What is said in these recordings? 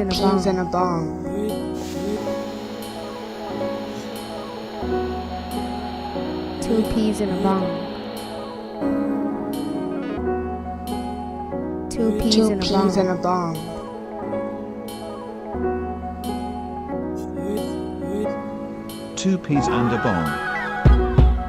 Peas in a bong. Two peas in a bong. Two peas Two in a peas in bong. a bong. Two peas and a bong.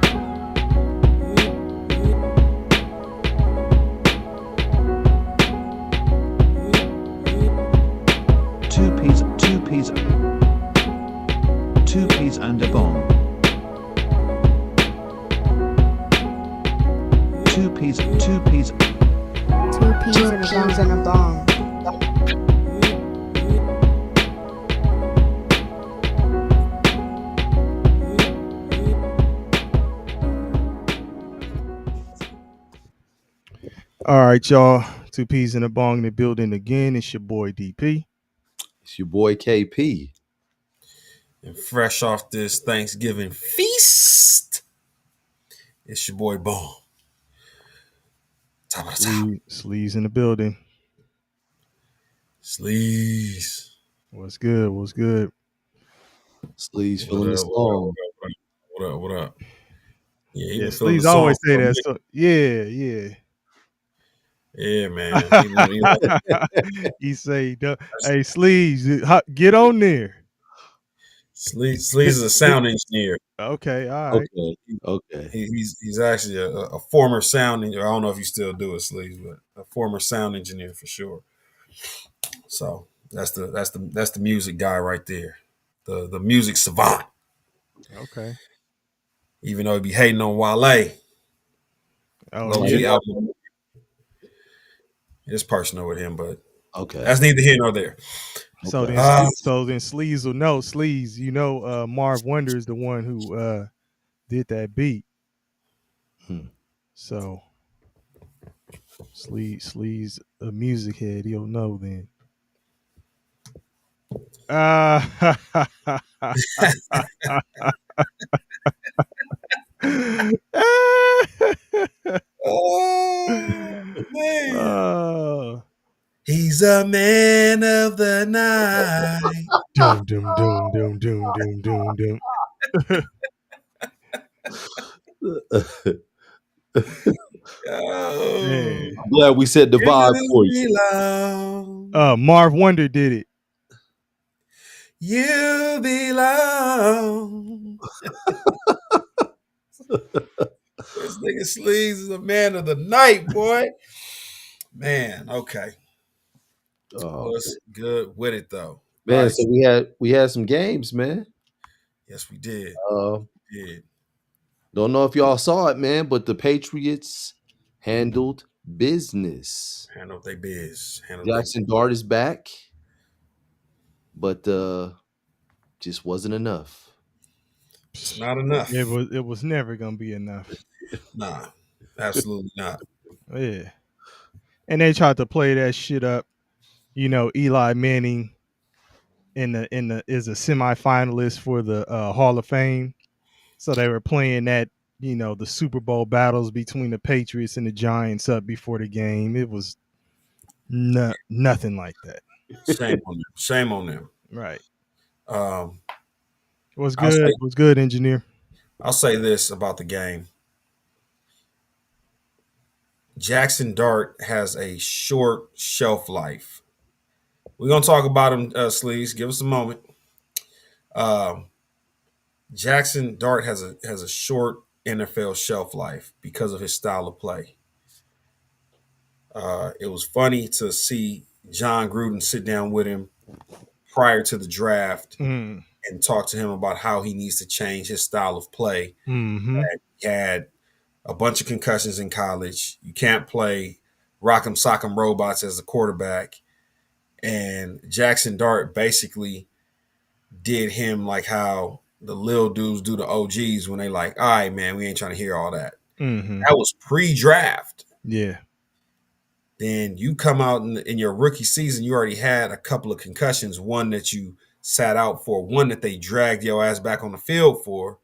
Two peas and a bong. Two peas Two peas Two in a peas bong. in a bong. All right, y'all. Two peas in a bong in the building again. It's your boy DP. It's your boy KP. And fresh off this Thanksgiving feast, it's your boy Bone. Top of the top. Sleeves in the building. Sleaze. What's good? What's good? Sleeves What feeling the up, song. what up? Yeah, he Yeah, been feeling the Sleeves always song say for a that. minute. So yeah. Yeah, man. He say, "Hey, Sleeves, get on there." Sleaze is a sound engineer. Okay, all right. Okay. He's actually a former sound engineer. I don't know if you still do it, Sleaze, but a former sound engineer for sure. So that's the music guy right there. The music savant. Okay. Even though he be hating on Wale. Oh Low yeah. key album. It's personal with him, but Okay. that's neither here nor there. So Okay. then Sleeves will know. Sleeves, Marv Wonder is the one who did that beat. So Sleeves a music head, he'll know then. Oh man. Oh. He's a man of the night. Doom, doom, doom, doom, doom, doom, doom, doom. Oh, Man. I'm glad we set the vibe for you. belong. Marv Wonder did it. You belong. This nigga Sleeves is a man of the night, boy. Man, okay. Oh, What's good with it though? man, Like, so we had some games, man. yes, we did. Uh, We did. don't know if y'all saw it, man, but the Patriots handled business. Handle they biz. Jackson Dart is back, but just wasn't enough. It's not enough. It was never gonna be enough. Nah, absolutely not. Yeah. And they tried to play that shit up. Eli Manning is a semifinalist for the Hall of Fame. So they were playing that, the Super Bowl battles between the Patriots and the Giants up before the game. It was nothing like that. Shame on them. Shame on them. Right. Um, Was I'll good. say- Was good, engineer. I'll say this about the game. Jackson Dart has a short shelf life. We're gonna talk about him, Sleeves. Give us a moment. Jackson Dart has a short NFL shelf life because of his style of play. It was funny to see John Gruden sit down with him prior to the draft Mm. and talk to him about how he needs to change his style of play. Mm-hmm. He had a bunch of concussions in college. You can't play rock'em sock'em robots as a quarterback. And Jackson Dart basically did him like how the little dudes do the OGs when they like, all right, man, we ain't trying to hear all that. Mm-hmm. That was pre-draft. Yeah. Then you come out in your rookie season, you already had a couple of concussions, one that you sat out for, one that they dragged your ass back on the field for.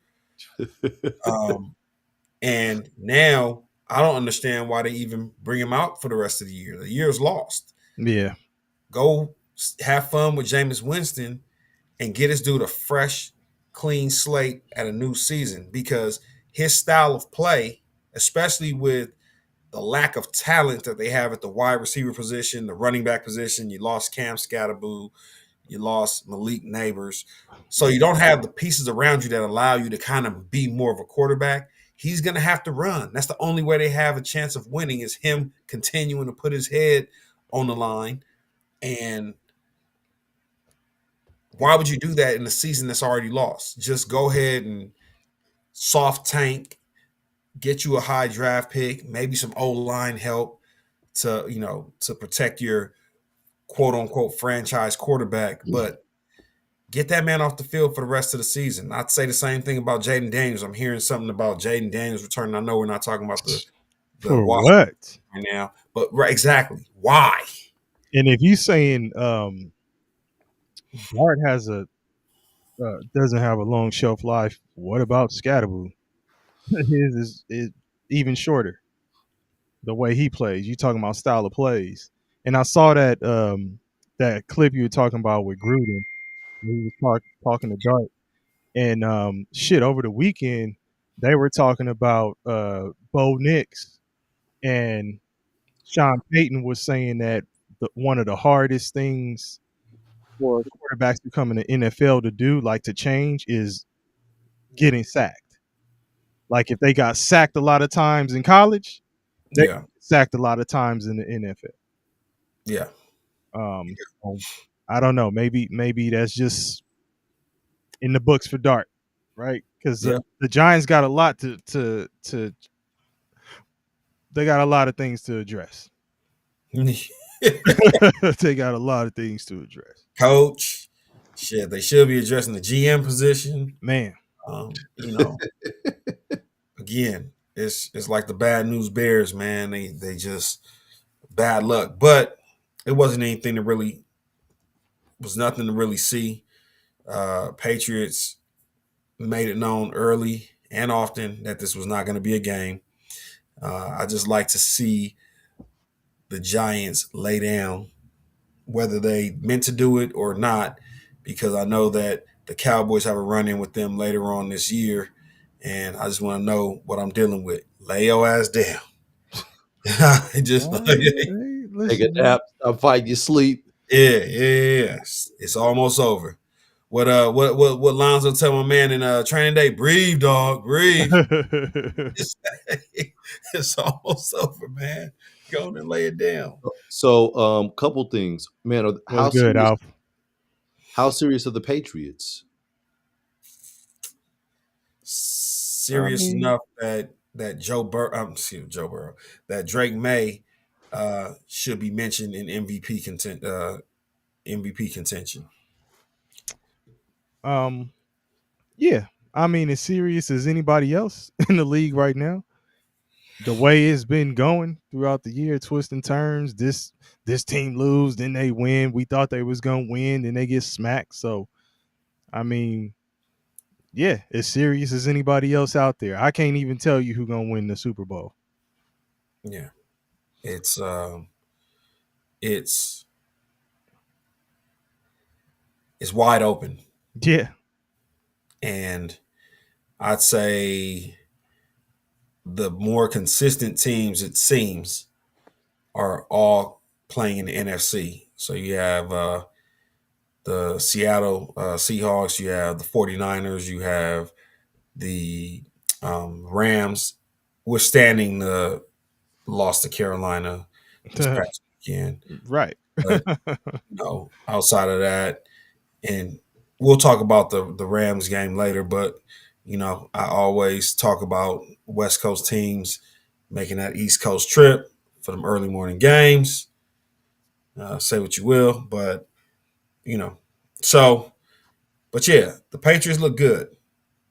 And now I don't understand why they even bring him out for the rest of the year. The year's lost. Yeah. Go have fun with Jameis Winston and get his dude a fresh, clean slate at a new season, because his style of play, especially with the lack of talent that they have at the wide receiver position, the running back position, you lost Cam Scatterboo, you lost Malik Neighbors. So you don't have the pieces around you that allow you to kind of be more of a quarterback. He's going to have to run. That's the only way they have a chance of winning, is him continuing to put his head on the line. And why would you do that in a season that's already lost? Just go ahead and soft tank, get you a high draft pick, maybe some O-line help to protect your quote unquote franchise quarterback, but get that man off the field for the rest of the season. I'd say the same thing about Jaden Daniels. I'm hearing something about Jaden Daniels returning. I know we're not talking about the For Washington what? right now, but right, exactly. Why? And if you saying Dart has doesn't have a long shelf life, what about Scatterboo? His is even shorter. The way he plays, you talking about style of plays, and I saw that clip you were talking about with Gruden. He was talking to Dart, and shit, over the weekend they were talking about Bo Nix, and Sean Payton was saying that one of the hardest things for quarterbacks to come in the NFL to do, like to change, is getting sacked. Like if they got sacked a lot of times in college, they Yeah, sacked a lot of times in the NFL. yeah. So, I don't know. Maybe that's just in the books for Dart, right? Because Yeah. the Giants got a lot to they got a lot of things to address. They got a lot of things to address. Coach, shit, they should be addressing the GM position. Man, You know, again, it's like the bad news bears, man. They just bad luck, but it wasn't anything to really was nothing to really see. Patriots made it known early and often that this was not going to be a game. I just like to see the Giants lay down, whether they meant to do it or not, because I know that the Cowboys have a run in with them later on this year, and I just want to know what I'm dealing with. Lay your ass down. Just Take a nap, stop fighting your sleep. yeah. It's almost over. What Lonzo tell my man in training day? Breathe, dog, breathe. It's almost over, man. Go on and lay it down. So, couple things, man. What's good, Alf? How serious are the Patriots? Serious enough that that Drake May should be mentioned in MVP contention. Yeah. I mean, as serious as anybody else in the league right now. The way it's been going throughout the year, twists and turns. This team lose, then they win. We thought they was gonna win, then they get smacked. So, I mean, yeah, as serious as anybody else out there. I can't even tell you who's gonna win the Super Bowl. Yeah, it's wide open, Yeah. and I'd say the more consistent teams, it seems, are all playing in the NFC. So you have the Seattle Seahawks, you have the 49ers, you have the Rams, withstanding the loss to Carolina this past weekend. Right. But, outside of that, and we'll talk about the Rams game later, but I always talk about West Coast teams making that East Coast trip for them early morning games. Say what you will, but but yeah, the Patriots look good.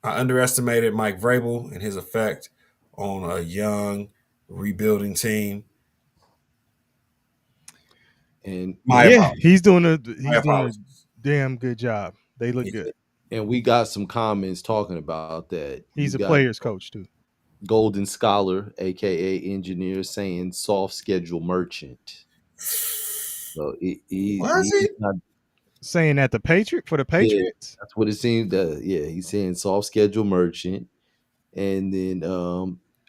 I underestimated Mike Vrabel and his effect on a young, rebuilding team. And he's doing a damn good job. They look good. And we got some comments talking about that. He's a player's coach too. Golden Scholar, aka engineer, saying soft schedule merchant. So Was he's it? not. Saying that for the Yeah, Patriots. that's what it seemed. Yeah, he's saying soft schedule merchant, and then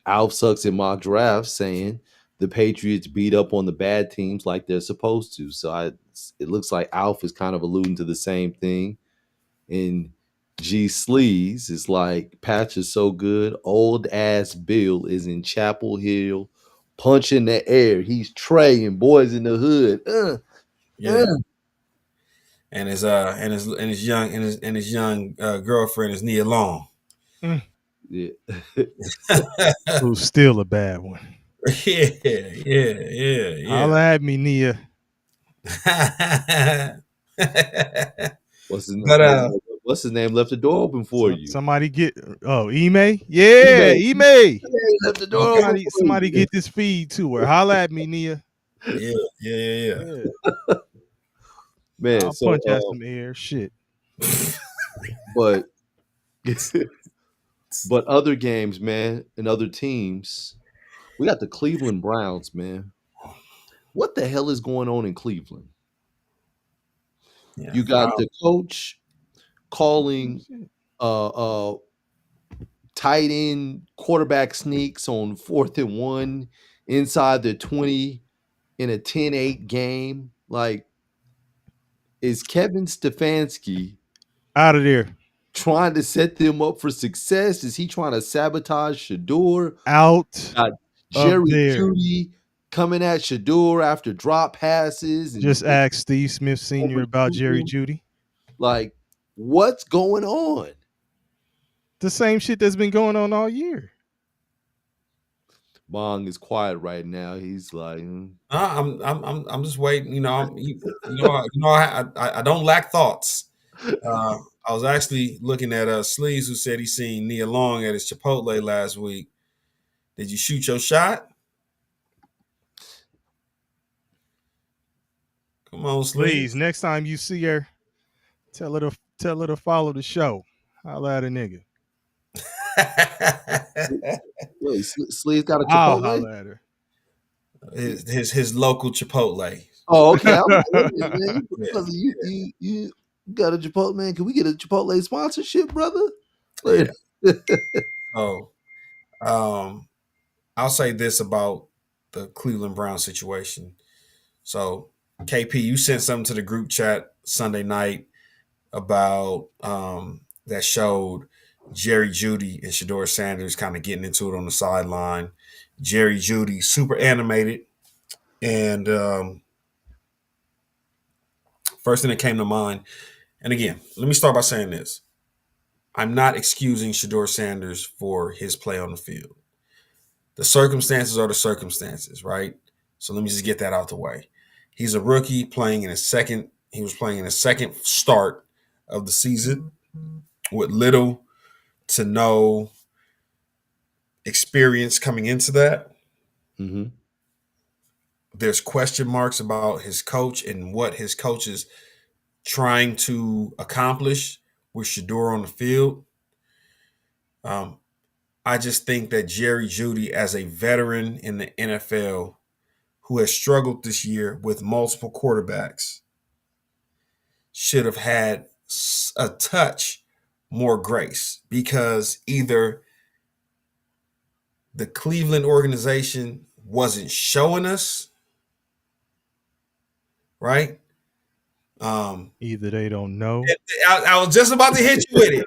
Alf sucks in mock draft saying the Patriots beat up on the bad teams like they're supposed to. So it looks like Alf is kind of alluding to the same thing. And G Sleaze is like, Patch is so good. Old ass Bill is in Chapel Hill, punching the air. He's Trey and Boys in the Hood. Yeah. And his young girlfriend is Nia Long. Yeah. Who's still a bad one. yeah. Holla at me, Nia. What's his But name? What's his name? Left the door open for you. Somebody get Ime? Yeah, Ime. Hey, left the door open for Somebody you. get this feed to her. Holla at me, Nia. yeah. Yeah. Man, I'll so punch at some air. Shit. but but other games, man, and other teams. We got the Cleveland Browns, man. What the hell is going on in Cleveland? Yeah. You got the coach calling tight end quarterback sneaks on 4th and 1 inside the 20 in a 10-8 game. Like, is Kevin Stefanski out of there trying to set them up for success? Is he trying to sabotage Shador? out Got Jerry Jeudy coming at Shador after drop passes. And just ask Steve Smith Sr. about Jerry Jeudy. Like, what's going on? The same shit that's been going on all year. Bong is quiet right now. He's like, I'm just waiting. I don't lack thoughts. I was actually looking at Sleaze, who said he seen Nia Long at his Chipotle last week. Did you shoot your shot? Come on, Sleaze. Next time you see her, tell her to follow the show. Holla at a nigga. Wait, Sleaze got a I'll Chipotle? holla at her. His local Chipotle. Oh, okay. Because you got a Chipotle, man. Can we get a Chipotle sponsorship, brother? Yeah. I'll say this about the Cleveland Browns situation. So, KP, you sent something to the group chat Sunday night about that showed Jerry Jeudy and Shador Sanders kind of getting into it on the sideline. Jerry Jeudy, super animated. And first thing that came to mind, and again, let me start by saying this. I'm not excusing Shador Sanders for his play on the field. The circumstances are the circumstances, right? So let me just get that out the way. He's a rookie playing in his second. He was playing in his second start of the season with little to no experience coming into that. Mm-hmm. There's question marks about his coach and what his coach is trying to accomplish with Shador on the field. I just think that Jerry Jeudy, as a veteran in the NFL who has struggled this year with multiple quarterbacks, should have had a touch more grace, because either the Cleveland organization wasn't showing us, right? Either they don't know. I was just about to hit you with it.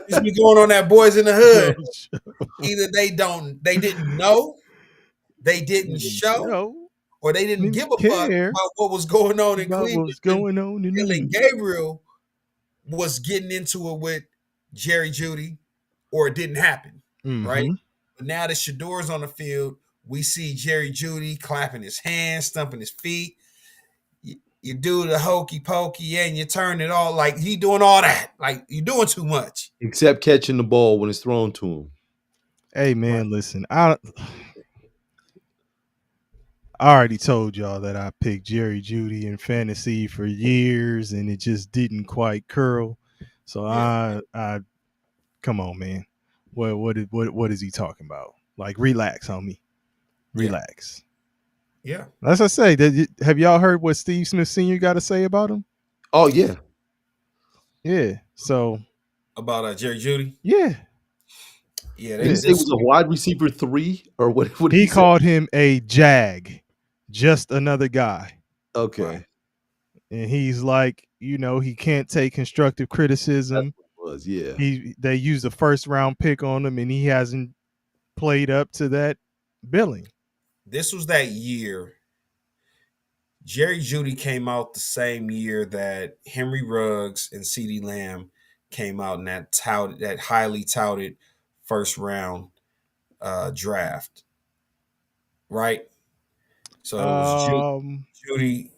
It's been going on that Boys in the Hood. Either they didn't know, they didn't show, or they didn't give a fuck about what was going on in Cleveland. What was going on in Dylan Gabriel was getting into it with Jerry Jeudy, or it didn't happen, right? But now that Shador's on the field, we see Jerry Jeudy clapping his hands, stumping his feet. You do the hokey pokey and you turn it all, like he doing all that. Like, you're doing too much. Except catching the ball when it's thrown to him. Hey, man, listen. I already told y'all that I picked Jerry Jeudy in fantasy for years, and it just didn't quite curl. So I come on, man. What is he talking about? Like, relax, homie. Relax. Yeah. As I say, have y'all heard what Steve Smith Sr. got to say about him? Oh yeah, Yeah. So About Jerry Judy. yeah, Yeah, did he say he was a wide receiver 3 or what? What did he say? called him a jag, just another guy. Okay, Right. And he's like, he can't take constructive criticism. was yeah. They used a first round pick on him, and he hasn't played up to that billing. This was that year. Jerry Judy came out the same year that Henry Ruggs and CeeDee Lamb came out in that highly touted first round draft. Right? So it was Judy.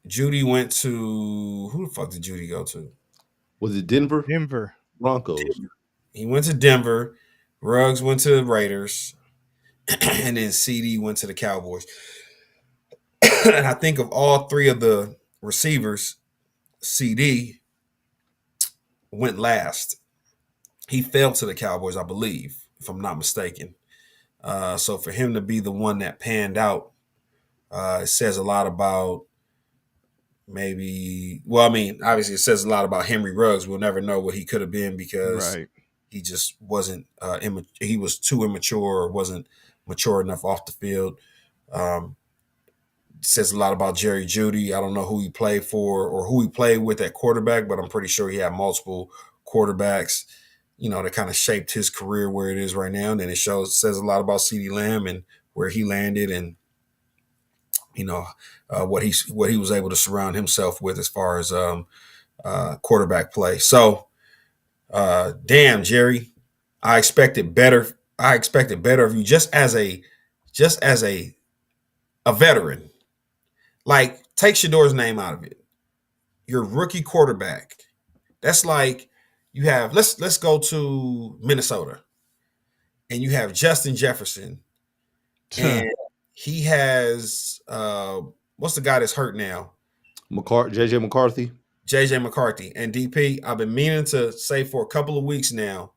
Judy went to who the fuck did Judy go to? Was it Denver Denver. Broncos? He went to Denver. Ruggs went to the Raiders, and then CD went to the Cowboys. And I think of all three of the receivers, CD went last. He fell to the Cowboys, I believe, if I'm not mistaken. So for him to be the one that panned out, it says a lot about obviously it says a lot about Henry Ruggs. We'll never know what he could have been because he just wasn't he was too immature or wasn't mature enough off the field. Says a lot about Jerry Judy. I don't know who he played for or who he played with at quarterback, but I'm pretty sure he had multiple quarterbacks, that kind of shaped his career where it is right now. And then it says a lot about CeeDee Lamb and where he landed and what he was able to surround himself with as far as quarterback play. So, damn, Jerry, I expected better. I expected better of you just as a veteran. Like, take Shador's name out of it. Your rookie quarterback. That's like you have. Let's go to Minnesota, and you have Justin Jefferson, and he has what's the guy that's hurt now? JJ McCarthy. JJ McCarthy and DP. I've been meaning to say for a couple of weeks now.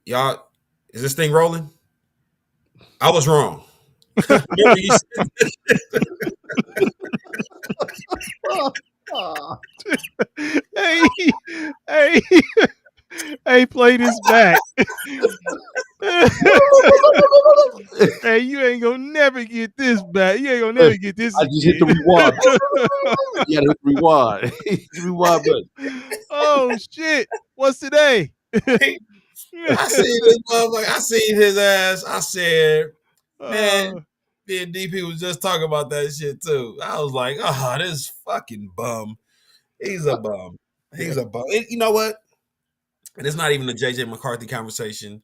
Y'all, is this thing rolling? I was wrong. Hey, play this back. Hey, you ain't gonna never get this back. You ain't gonna never get this. I just hit the rewind. You gotta hit the rewind. Rewind button. Oh shit! What's today? I seen this motherfucker. I seen his ass. I said, man, me and DP was just talking about that shit too. I was like, oh, this fucking bum. He's a bum. He's a bum. You know what? And it's not even a JJ McCarthy conversation.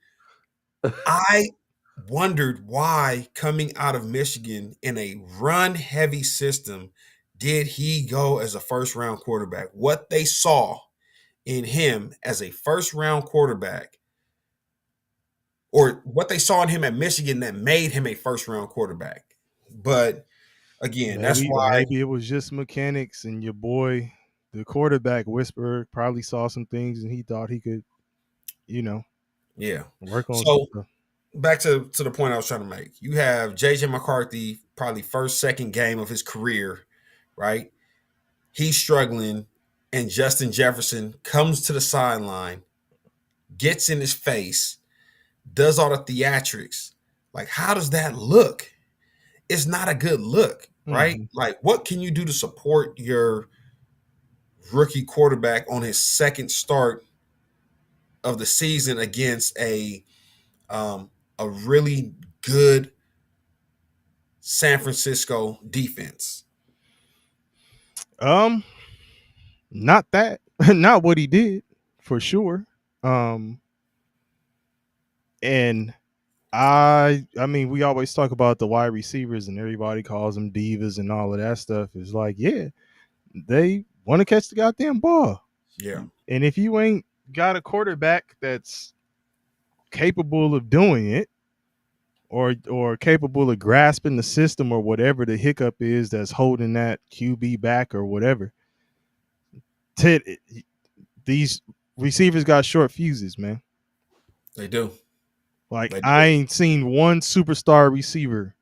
I wondered why coming out of Michigan in a run-heavy system did he go as a first-round quarterback. What they saw in him as a first-round quarterback or what they saw in him at Michigan that made him a first-round quarterback. But, again, that's why. Maybe it was just mechanics and your boy, the quarterback whisperer, probably saw some things and he thought he could, work on stuff. Back to the point I was trying to make. You have JJ McCarthy, probably second game of his career, right? He's struggling, and Justin Jefferson comes to the sideline, gets in his face, does all the theatrics. Like, how does that look? It's not a good look, right? Mm-hmm. Like, what can you do to support your rookie quarterback on his second start of the season against a really good San Francisco defense? Not that, not what he did for sure. And I mean, we always talk about the wide receivers and everybody calls them divas and all of that stuff. It's like, yeah, they want to catch the goddamn ball. Yeah. And if you ain't got a quarterback that's capable of doing it or capable of grasping the system or whatever the hiccup is that's holding that QB back or whatever, these receivers got short fuses, man. They do. Like, I ain't seen one superstar receiver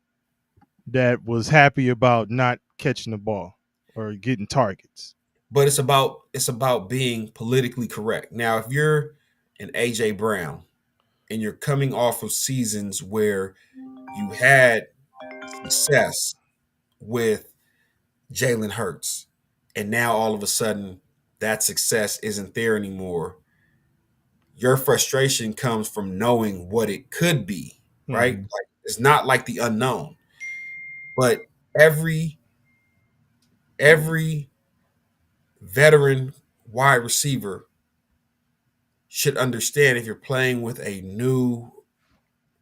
that was happy about not catching the ball or getting targets. But it's about being politically correct. Now, if you're an AJ Brown and you're coming off of seasons where you had success with Jalen Hurts, and now all of a sudden that success isn't there anymore, your frustration comes from knowing what it could be, right? Mhm. Like, it's not like the unknown, but every veteran wide receiver should understand if you're playing with a new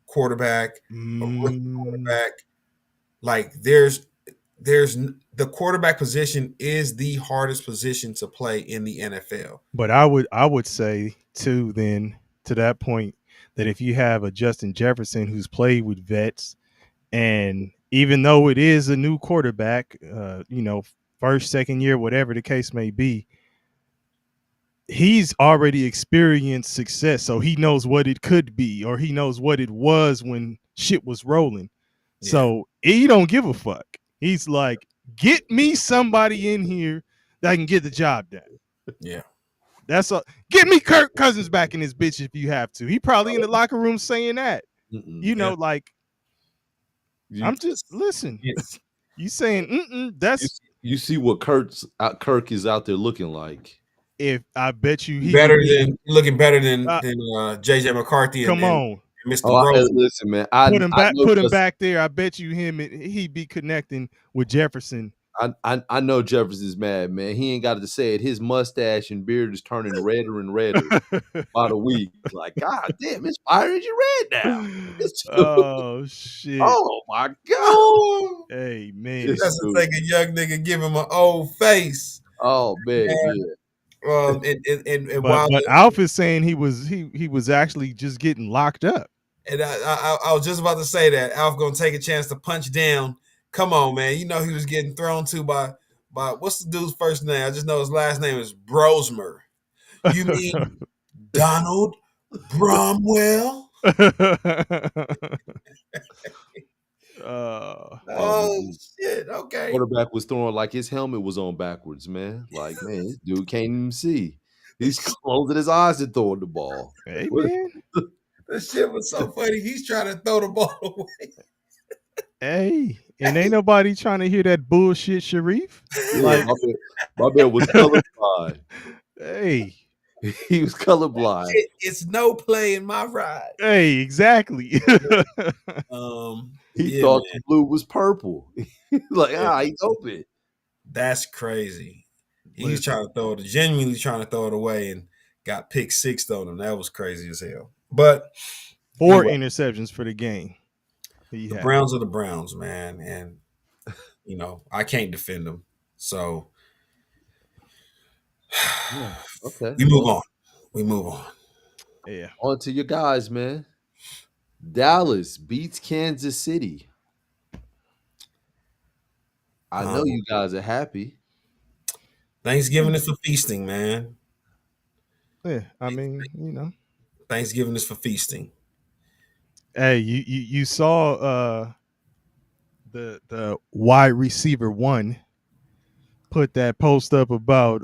quarterback, a rookie quarterback, like there's the quarterback position is the hardest position to play in the NFL. But I would say too, then to that point, that if you have a Justin Jefferson who's played with vets, and even though it is a new quarterback, first, second year, whatever the case may be, he's already experienced success, so he knows what it could be, or he knows what it was when shit was rolling. Yeah. So he don't give a fuck. He's like, get me somebody in here that can get the job done. Yeah. That's all. Get me Kirk Cousins back in this bitch if you have to. He probably in the locker room saying that. Like, I'm just listen. Yes. You saying that's you see what Kirk is out there looking like. If I bet you looking better than JJ McCarthy. Come on, Mr. Rosen. Listen, man. Put him back there. I bet you he'd be connecting with Jefferson. I know Jefferson's mad, man. He ain't got to say it. His mustache and beard is turning redder and redder by the week. Like, God damn, it's fire as you red now. Oh shit! Oh my God! Hey man, that's to take a young nigga, give him an old face. Oh man, yeah. But Alf is saying he was actually just getting locked up. And I was just about to say that Alf gonna take a chance to punch down. Come on, man. You know he was getting thrown to by what's the dude's first name? I just know his last name is Brosmer. You mean Donald Bromwell? Oh shit! Okay. Quarterback was throwing like his helmet was on backwards, man. Like, man, this dude can't even see. He's closing his eyes to throwing the ball. Hey man, that shit was so funny. He's trying to throw the ball away. Hey, and ain't nobody trying to hear that bullshit, Sharif. Like, my man was colorblind. Hey, he was colorblind. It's no play in my ride. Hey, exactly. He thought the blue was purple. Like, he's open. That's crazy. He's trying to genuinely trying to throw it away, and got pick six on him. That was crazy as hell. But 4 interceptions for the game. The Browns are the Browns, man, and I can't defend them. So okay, we move on. Yeah, on to your guys, man. Dallas beats Kansas City. I know you guys are happy. Thanksgiving is for feasting, man. Yeah, I mean, Thanksgiving is for feasting. Hey, you saw the wide receiver one put that post up about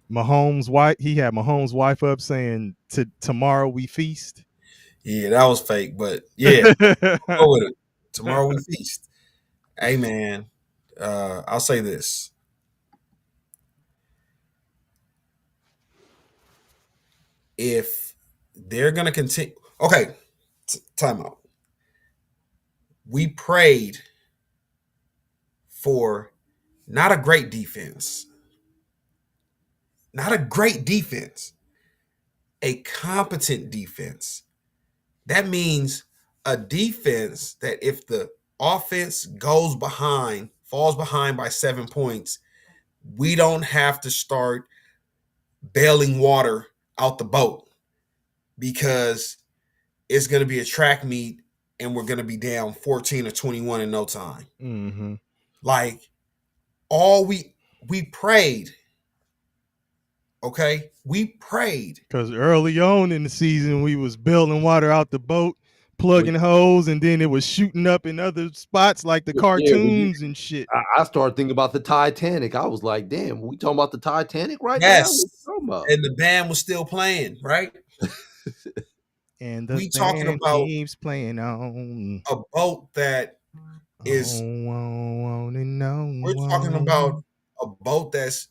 Mahomes' wife. He had Mahomes' wife up saying tomorrow we feast. Yeah, that was fake, but yeah, go with it. Tomorrow we feast. Hey man, I'll say this. If they're gonna continue, okay, time out. We prayed for not a great defense, a competent defense. That means a defense that if the offense falls behind by 7 points, we don't have to start bailing water out the boat because it's going to be a track meet and we're going to be down 14 or 21 in no time. Mm-hmm. Like, we prayed. Okay? We prayed. Because early on in the season, we was bailing water out the boat, plugging holes, and then it was shooting up in other spots like the Yeah, cartoons and shit. I started thinking about the Titanic. I was like, damn, we talking about the Titanic right now? Yes. What you talking about? And the band was still playing, right? And the We talking band about keeps playing on. a boat that is. We're talking about a boat that's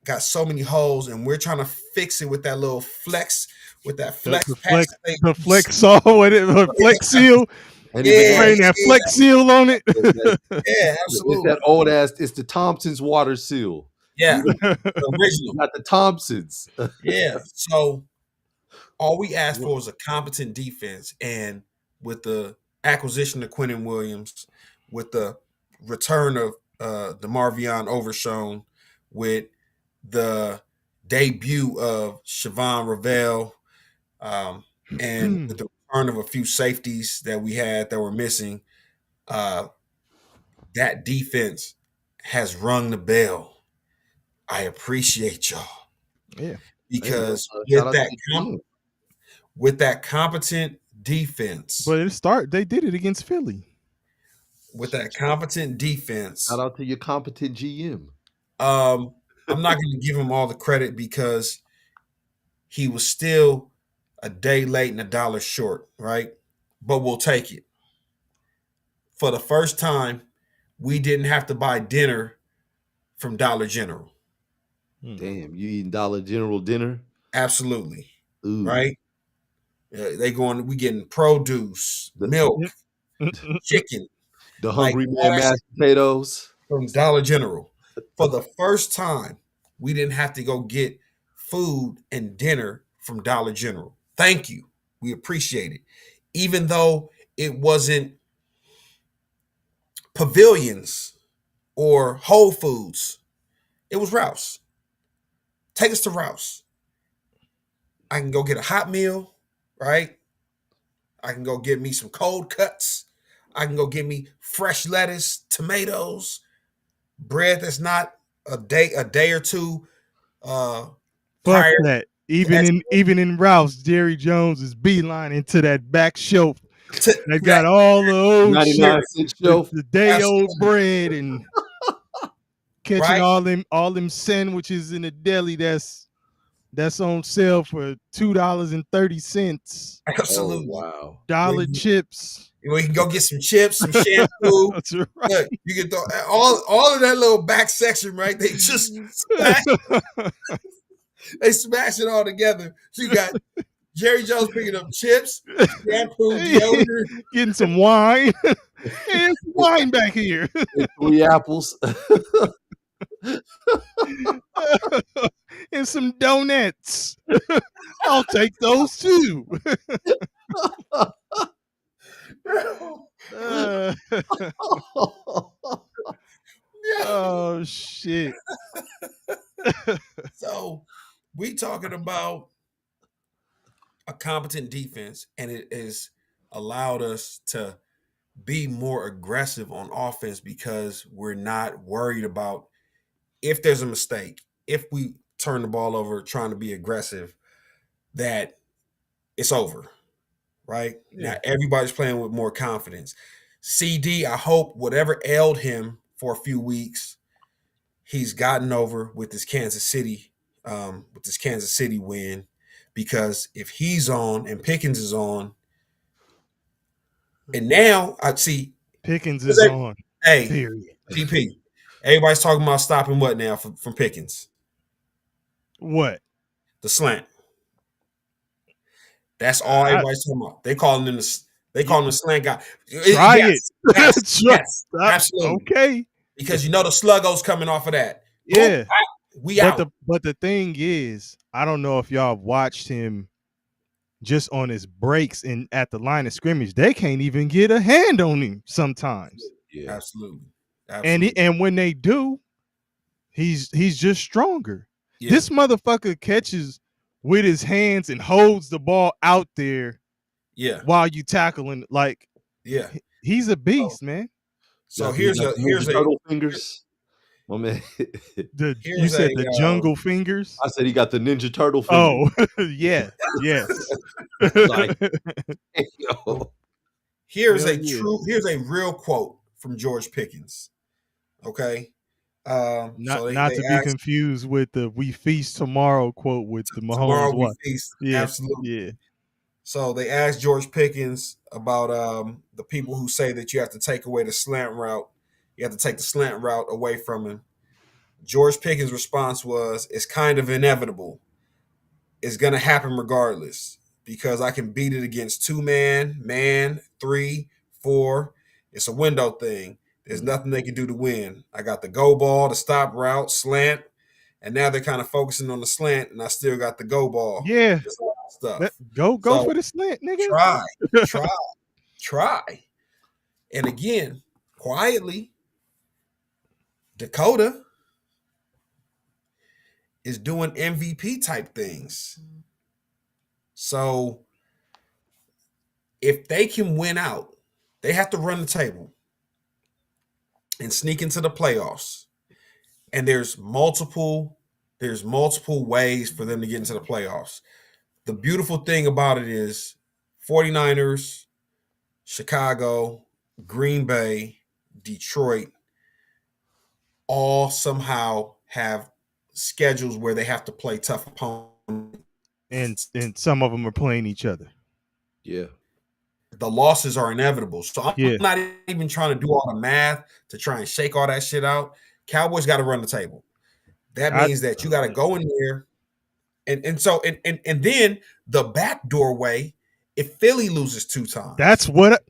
got so many holes, and we're trying to fix it with that little flex, with that flex the patch flex, thing. the flex saw, what flex seal, And Yeah, it spraying that yeah. flex seal on it. Yeah, it's absolutely. that old ass. It's the Thompson's water seal. Yeah, You the original. got the Thompsons. Yeah. So all we asked for was a competent defense, and with the acquisition of Quentin Williams, with the return of DeMarvion Overshown, with the debut of Siobhan Ravel, and with the return of a few safeties that we had that were missing, that defense has rung the bell. I appreciate y'all. Yeah. Because Shout out to the team. with that competent defense, But they did it against Philly. with that competent defense, Shout out to your competent GM. I'm not going to give him all the credit because he was still a day late and $1 short, right? But we'll take it. For the first time, we didn't have to buy dinner from Dollar General. Damn, you eating Dollar General dinner? Absolutely. Ooh. Right? We getting produce, milk, chicken. The Hungry Like, Man mashed potatoes. From Dollar General. For the first time, we didn't have to go get food and dinner from Dollar General. Thank you. We appreciate it. Even though it wasn't Pavilions or Whole Foods, it was Rouse. Take us to Rouse. I can go get a hot meal, right? I can go get me some cold cuts. I can go get me fresh lettuce, tomatoes, bread that's not a day or two. Fuck prior. that. Even in Rouse, Jerry Jones is beeline into that back shelf. They got all the old 99 shit, cent shelf. the day old Absolutely. bread, and catching Right. all them sandwiches in the deli that's on sale for $2.30. Absolutely. Oh, wow. Dollar Mhm. chips. We can go get some chips, some shampoo. That's right. Look, you can throw all of that little back section, right? They just smash it all together. So you got Jerry Jones picking up chips, shampoo, deodorant. Getting some wine. There's wine back here. And 3 apples. And some donuts. I'll take those too. Oh shit. So we talking about a competent defense, and it has allowed us to be more aggressive on offense because we're not worried about if there's a mistake, if we turn the ball over trying to be aggressive, that it's over, right? Yeah. Now everybody's playing with more confidence. CD, I hope whatever ailed him for a few weeks, he's gotten over with this Kansas City win, because if he's on and Pickens is on, and now I see Pickens is on. Hey, Period. GP, everybody's talking about stopping what now from Pickens? What? The slant. That's all everybody's talking about. They calling him the slant guy. Try Yes, it. yes, Try- yes, absolutely. Okay. Because you know the sluggo's coming off of that. Yeah. We out. But the thing is, I don't know if y'all have watched him just on his breaks and at the line of scrimmage. They can't even get a hand on him sometimes. Yeah. Absolutely. And when they do, he's just stronger. Yeah. This motherfucker catches with his hands and holds the ball out there Yeah. while you tackling. Like, Yeah. he's a beast, man. So Here's here's a turtle fingers. My man. You Here's said a, the jungle fingers. I said he got the Ninja Turtle fingers. Oh, yeah, yes. Like, yo. Here's Hell a yeah. here's a real quote from George Pickens. Okay. Not So not they to be asked confused with the "We feast tomorrow" quote with the tomorrow Mahomes we what? feast. Yeah, Absolutely. yeah. So they asked George Pickens about the people who say that you have to take away the slant route. You have to take the slant route away from him. George Pickens' response was, "It's kind of inevitable. It's going to happen regardless because I can beat it against 2-man, 3, 4. It's a window thing. There's nothing they can do to win. I got the go ball, the stop route, slant, and now they're kind of focusing on the slant, and I still got the go ball. Yeah. This all stuff. Go So for the slant, nigga. try. And again, quietly, Dakota is doing MVP type things. So if they can win out, they have to run the table and sneak into the playoffs. And there's multiple ways for them to get into the playoffs. The beautiful thing about it is 49ers, Chicago, Green Bay, Detroit all somehow have schedules where they have to play tough opponents. And some of them are playing each other. Yeah. The losses are inevitable. So I'm Yeah. not even trying to do all the math to try and shake all that shit out. Cowboys got to run the table. That means that you got to go in there and then the back doorway, if Philly loses 2 times. That's what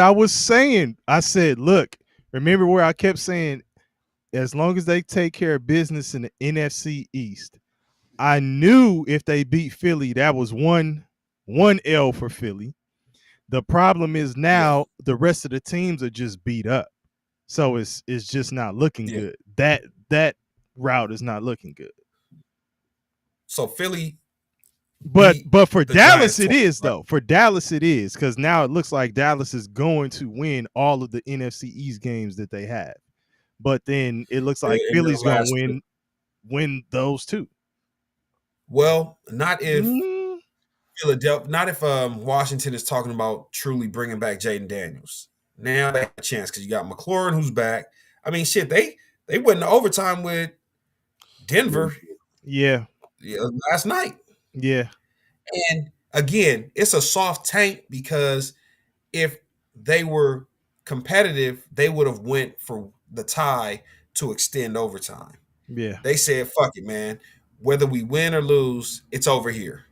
I was saying. I said, look, remember where I kept saying, as long as they take care of business in the NFC East, I knew if they beat Philly, that was one L for Philly. The problem is now the rest of the teams are just beat up. So it's just not looking good. That route is not looking good. So Philly, but for Dallas Giants it is though. For Dallas it is, because now it looks like Dallas is going to win all of the NFC East games that they have. But then it looks like Philly's going to win those too. Well, not if Philadelphia, not if Washington is talking about truly bringing back Jaden Daniels. Now they have a chance because you got McLaurin who's back. I mean, shit, they went into overtime with Denver. Yeah. Last night. Yeah. And again, it's a soft tank because if they were competitive, they would have went for the tie to extend overtime. Yeah. They said, fuck it, man. Whether we win or lose, it's over here.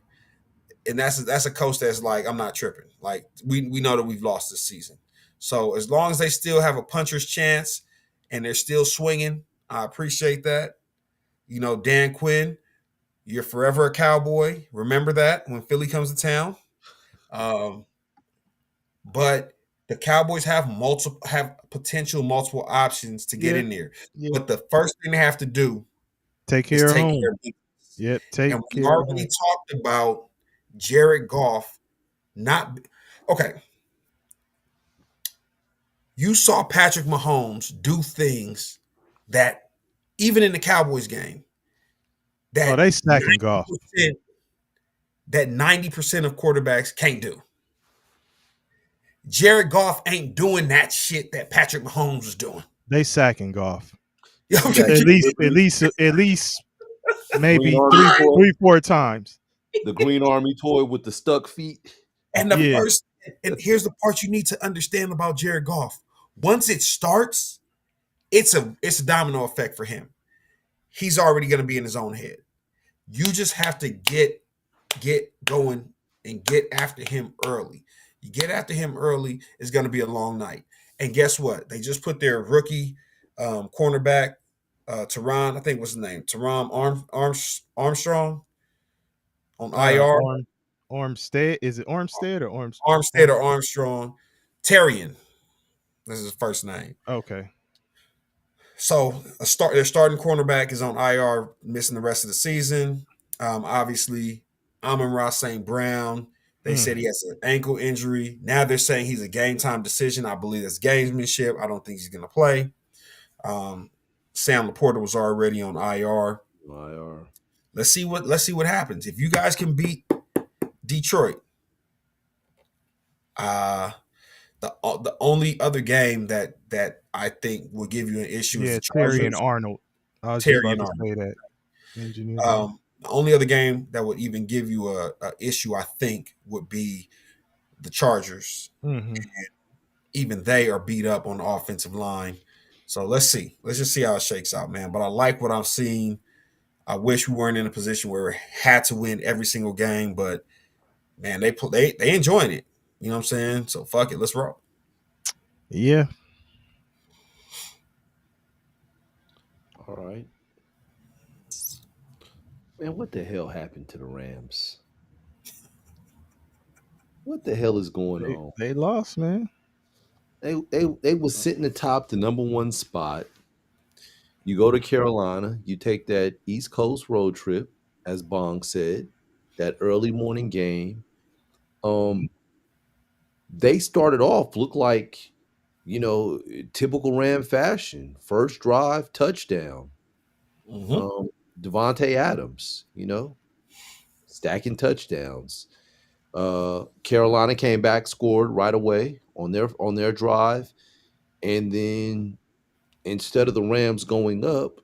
And that's a coach that's like, I'm not tripping. Like, we know that we've lost this season. So as long as they still have a puncher's chance and they're still swinging, I appreciate that. You know, Dan Quinn, you're forever a Cowboy. Remember that when Philly comes to town. But the Cowboys have potential multiple options to get in there. Yeah. But the first thing they have to do take care of home. Yep, and we already talked about Jared Goff not okay. You saw Patrick Mahomes do things that even in the Cowboys game, that they stacking Goff. That 90% of quarterbacks can't do. Jared Goff ain't doing that shit that Patrick Mahomes was doing. They sacking Goff. Okay. At least maybe 3-4 times. The Green Army toy with the stuck feet. And and here's the part you need to understand about Jared Goff. Once it starts, it's a domino effect for him. He's already going to be in his own head. You just have to get going and get after him early. You get after him early, it's going to be a long night. And guess what? They just put their rookie cornerback, Teron, I think what's his name? Teron Armstrong on IR. Armstead. Is it Armstead or Armstrong? Armstead or Armstrong. Terrian. This is his first name. Okay. So their starting cornerback is on IR, missing the rest of the season. Obviously, Amon-Ra St. Brown. They said he has an ankle injury. Now they're saying he's a game time decision. I believe that's gamesmanship. I don't think he's going to play. Sam Laporta was already on IR. Let's see what happens. If you guys can beat Detroit, Uh the only other game that I think will give you an issue is Yeah, the Terry and Chargers. Arnold. I was just Terry about and to Arnold. say that. Engineers. The only other game that would even give you a issue, I think, would be the Chargers. Mm-hmm. Even they are beat up on the offensive line. So let's see. Let's just see how it shakes out, man. But I like what I'm seeing. I wish we weren't in a position where we had to win every single game, but man, they enjoying it. You know what I'm saying? So fuck it, let's roll. Yeah. All right. Man, what the hell happened to the Rams? What the hell is going They, on? they lost, man. They was sitting atop the number one spot. You go to Carolina, you take that East Coast road trip, as Bong said, that early morning game. Um, they started off look like, typical Ram fashion. First drive, touchdown. Mm-hmm. Um, Devontae Adams, stacking touchdowns. Carolina came back, scored right away on their drive, and then instead of the Rams going up,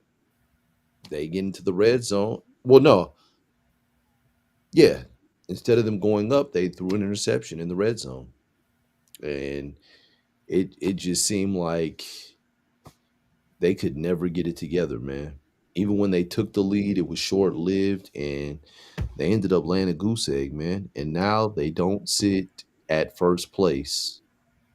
they get into the red zone. Well, no, yeah, instead of them going up, they threw an interception in the red zone, and it just seemed like they could never get it together, man. Even when they took the lead, it was short lived, and they ended up laying a goose egg, man. And now they don't sit at first place.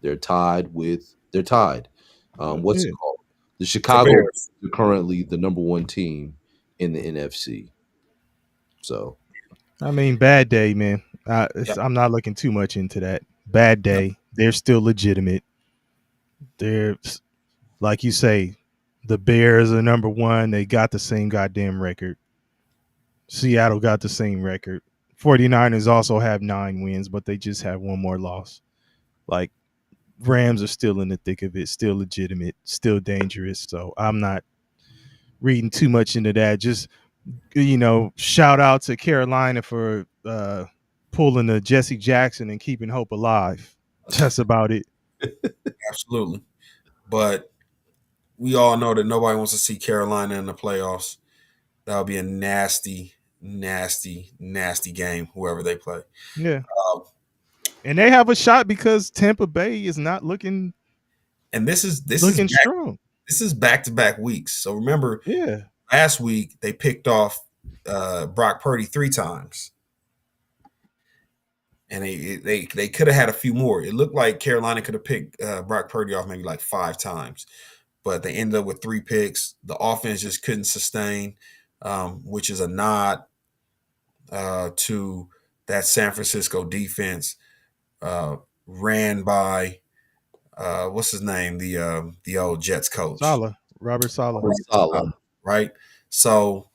They're tied. What's it Yeah. called? The The Chicago Bears. Bears are currently the number one team in the NFC. So I mean, bad day, man. Yep. I'm not looking too much into that. Bad Yep. day. They're still legitimate. They're like you say, the Bears are number one. They got the same goddamn record. Seattle got the same record. 49ers also have 9 wins, but they just have one more loss. Like Rams are still in the thick of it, still legitimate, still dangerous. So I'm not reading too much into that. Just shout out to Carolina for pulling the Jesse Jackson and keeping hope alive. That's about it. Absolutely. But we all know that nobody wants to see Carolina in the playoffs. That would be a nasty, nasty, nasty game, whoever they play. Yeah. Um, And they have a shot because Tampa Bay is not looking and strong. this is back to back weeks. So remember, Yeah. last week they picked off Brock Purdy 3 times, and they could have had a few more. It looked like Carolina could have picked Brock Purdy off maybe like 5 times, but they ended up with 3 picks. The offense just couldn't sustain, which is a nod to that San Francisco defense, ran by what's his name, the old Jets coach, Robert Saleh. Salah. right? So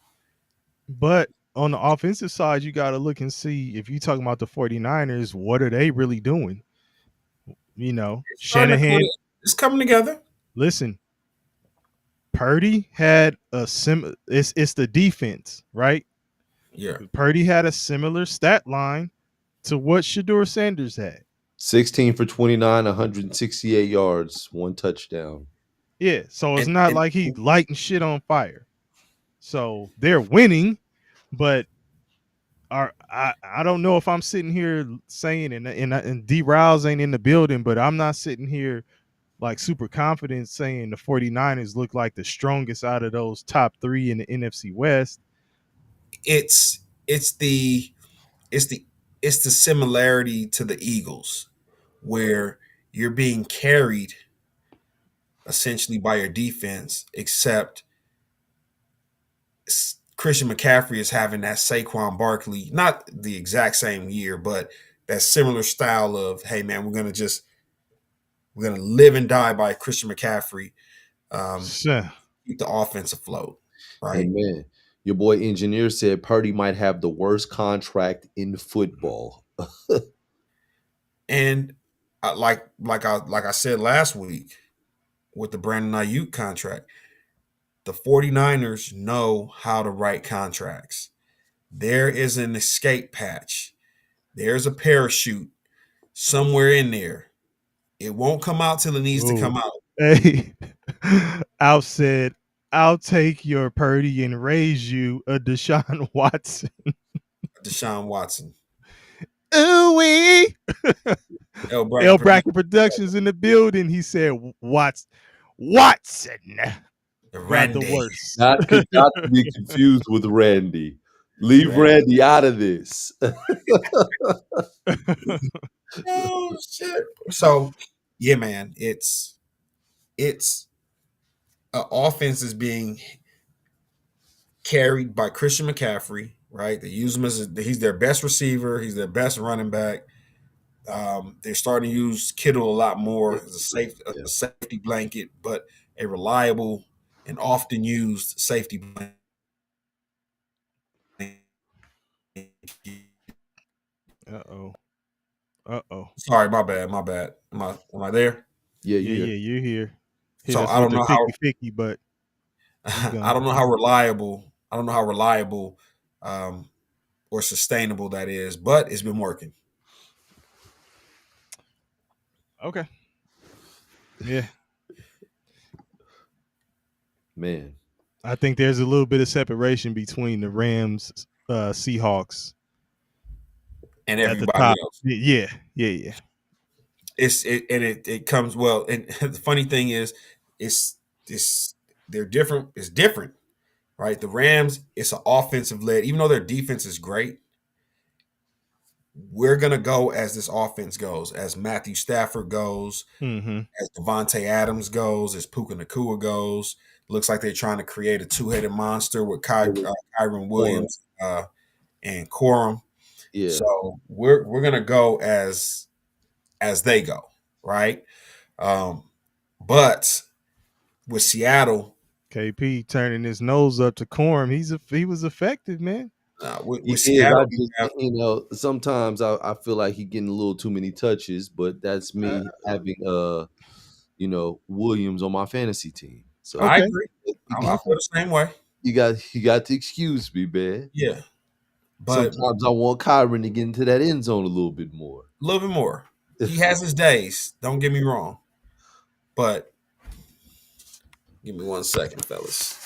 But on the offensive side, you got to look and see if you're talking about the 49ers, what are they really doing? Shanahan, it's coming together. listen, Purdy had it's the defense, right? Yeah, Purdy had a similar stat line to what Shador Sanders had. 16 for 29, 168 yards, one touchdown. Yeah, so it's And- not and- like he lighting shit on fire. So they're winning, but I don't know if I'm sitting here saying and D Rouse ain't in the building, but I'm not sitting here like super confident saying the 49ers look like the strongest out of those top 3 in the NFC West. it's the it's the it's the similarity to the Eagles, where you're being carried essentially by your defense, except Christian McCaffrey is having that Saquon Barkley, not the exact same year, but that similar style of, hey man, we're gonna live and die by Christian McCaffrey, Sure. keep the offense afloat, right? And man, your boy engineer said Purdy might have the worst contract in football. And like I said last week with the Brandon Ayuk contract, the 49ers know how to write contracts. There is an escape patch. There's a parachute somewhere in there. It won't come out till it needs to Ooh. come out. Hey, Alf said, "I'll take your Purdy and raise you a Deshaun Watson." Deshaun Watson. Ooh wee. L. Bracken L. Bracken Productions in the building. He said, Watson. Not the Randy. worst. Not to be confused with Randy. Leave Randy out of this. Oh shit. So yeah, man, it's offense is being carried by Christian McCaffrey, right? They use him as he's their best receiver, he's their best running back. They're starting to use Kittle a lot more as a safety blanket, but a reliable and often used safety blanket. Uh-oh. Sorry, my bad. Am I there? Yeah, you're here. Hit So us I don't with know the how 50-50, but I don't know how reliable or sustainable that is, but it's been working. okay. Yeah. Man. I think there's a little bit of separation between the Rams, Seahawks, And at the everybody top. else. Yeah. It comes well. And the funny thing is, they're different. It's different, right? The Rams, it's an offensive led, even though their defense is great. We're gonna go as this offense goes, as Matthew Stafford goes, as Devontae Adams goes, as Puka Nacua goes. Looks like they're trying to create a two-headed monster with Kyren Williams and Corum. Yeah. So we're gonna go as they go, right? But with Seattle, KP turning his nose up to Corum, he was effective, man. with Seattle, sometimes I feel like he's getting a little too many touches, but that's me having Williams on my fantasy team. So I agree. I feel the same way. You got to excuse me, man. Yeah. But sometimes I want Kyren to get into that end zone a little bit more. He has his days. Don't get me wrong. But give me 1 second, fellas.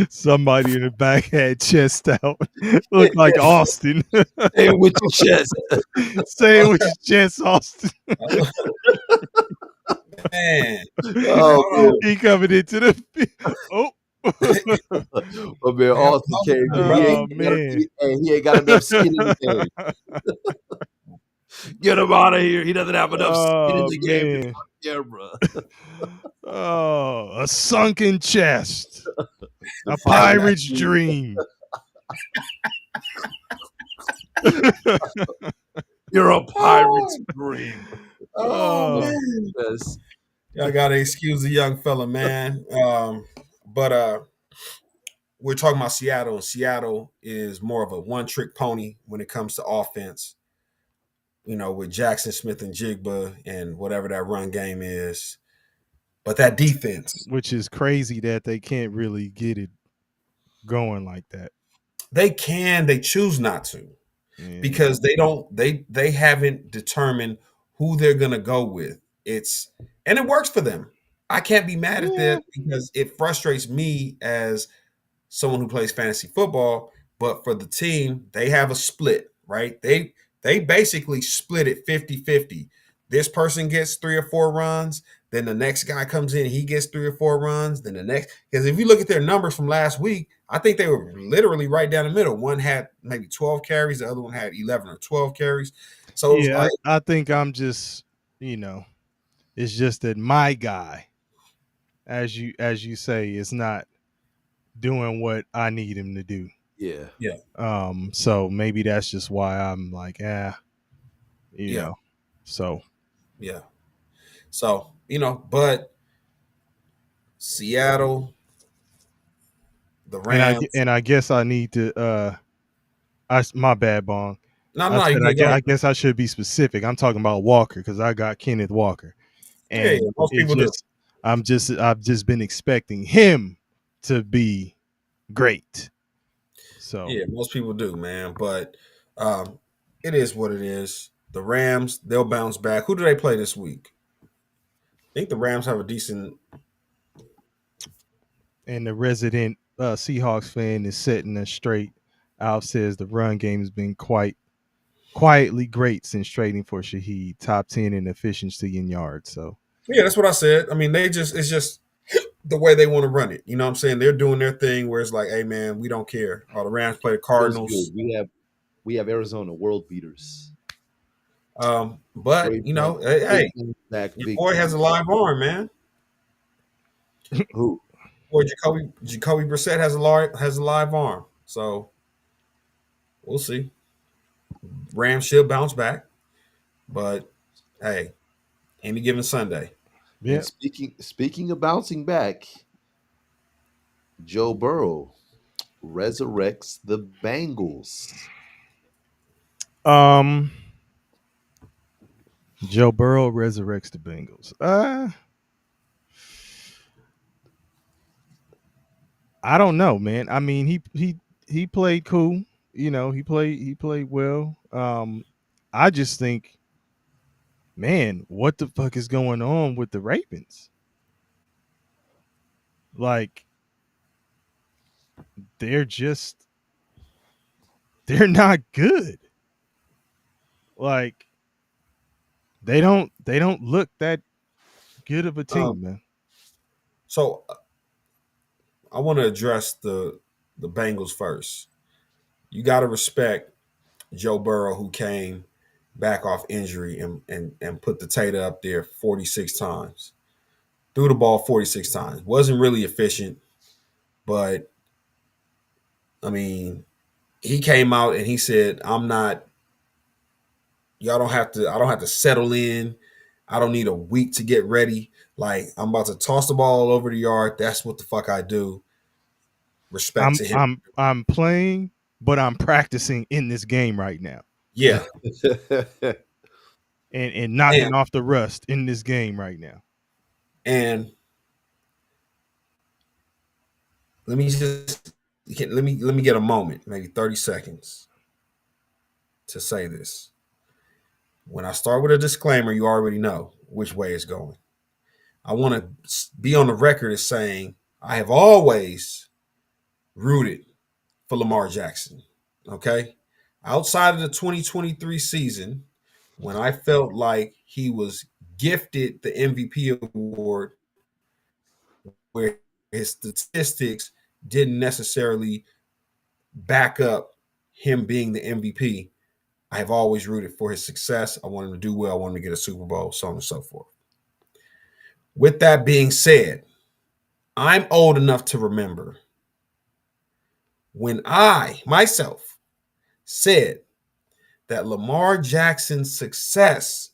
Somebody in the back had chest out. Looked like Austin. Say it with your chest. Say it with your chest, Austin. Man. He coming into the But man, Austin came. He ain't got enough skin in the game. Get him out of here. He doesn't have enough skin in the game. Yeah, bro. A sunken chest. A pirate's dream. You're a pirate's dream. Oh, man. Yes. I gotta excuse the young fella, man. But we're talking about Seattle, and Seattle is more of a one-trick pony when it comes to offense. With Jackson Smith and Jigba and whatever that run game is. But that defense, which is crazy that they can't really get it going like that. They choose not to. Yeah. Because they haven't determined who they're gonna go with. And it works for them. I can't be mad at that because it frustrates me as someone who plays fantasy football. But for the team, they have a split, right? They basically split it 50-50. This person gets 3 or 4 runs, then the next guy comes in, he gets 3 or 4 runs, then the next. Because if you look at their numbers from last week, I think they were literally right down the middle. One had maybe 12 carries, the other one had 11 or 12 carries. So yeah, I think I'm just, it's just that my guy, as you say, is not doing what I need him to do. Yeah. So maybe that's just why I'm like, you know. So. Yeah. So, but Seattle, the Rams. And I guess I need to my bad, Bong. I guess I should be specific. I'm talking about Walker because I got Kenneth Walker. And most people do. I've just been expecting him to be great. So yeah, most people do, man. But it is what it is. The Rams, they'll bounce back. Who do they play this week? I think the Rams have a decent. And the resident Seahawks fan is setting us straight. Alf says the run game has been quietly great since trading for Shaheed, top 10 in efficiency in yards. So Yeah, that's what I said. I mean, it's just the way they want to run it. You know what I'm saying? They're doing their thing where it's like, hey man, we don't care. Oh, the Rams play the Feels Cardinals. good. We have Arizona world beaters. But Great you know, point. hey, Back your big boy has a live arm, man. Who? Boy, Jacoby Brissett has a live arm. So we'll see. Rams should bounce back, but hey, any given Sunday. yeah. And speaking of bouncing back, Joe Burrow resurrects the Bengals. Joe Burrow resurrects the Bengals. I don't know, man. I mean, he played cool. You know, he played well. I just think, man, what the fuck is going on with the Ravens? Like, they're not good. Like, they don't look that good of a team, man. So I want to address the Bengals first. You got to respect Joe Burrow, who came back off injury and put the Tater up there 46 times. Threw the ball 46 times. Wasn't really efficient, but I mean, he came out and he said, I don't have to settle in. I don't need a week to get ready. Like, I'm about to toss the ball all over the yard. That's what the fuck I do. Respect to him. I'm playing, but I'm practicing in this game right now. Yeah. and knocking off the rust in this game right now. And let me get a moment, maybe 30 seconds to say this. When I start with a disclaimer, you already know which way it's going. I want to be on the record as saying I have always rooted for Lamar Jackson. Okay? Outside of the 2023 season, when I felt like he was gifted the MVP award, where his statistics didn't necessarily back up him being the MVP, I have always rooted for his success. I want him to do well. I want him to get a Super Bowl, so on and so forth. With that being said, I'm old enough to remember when I, myself, said that Lamar Jackson's success,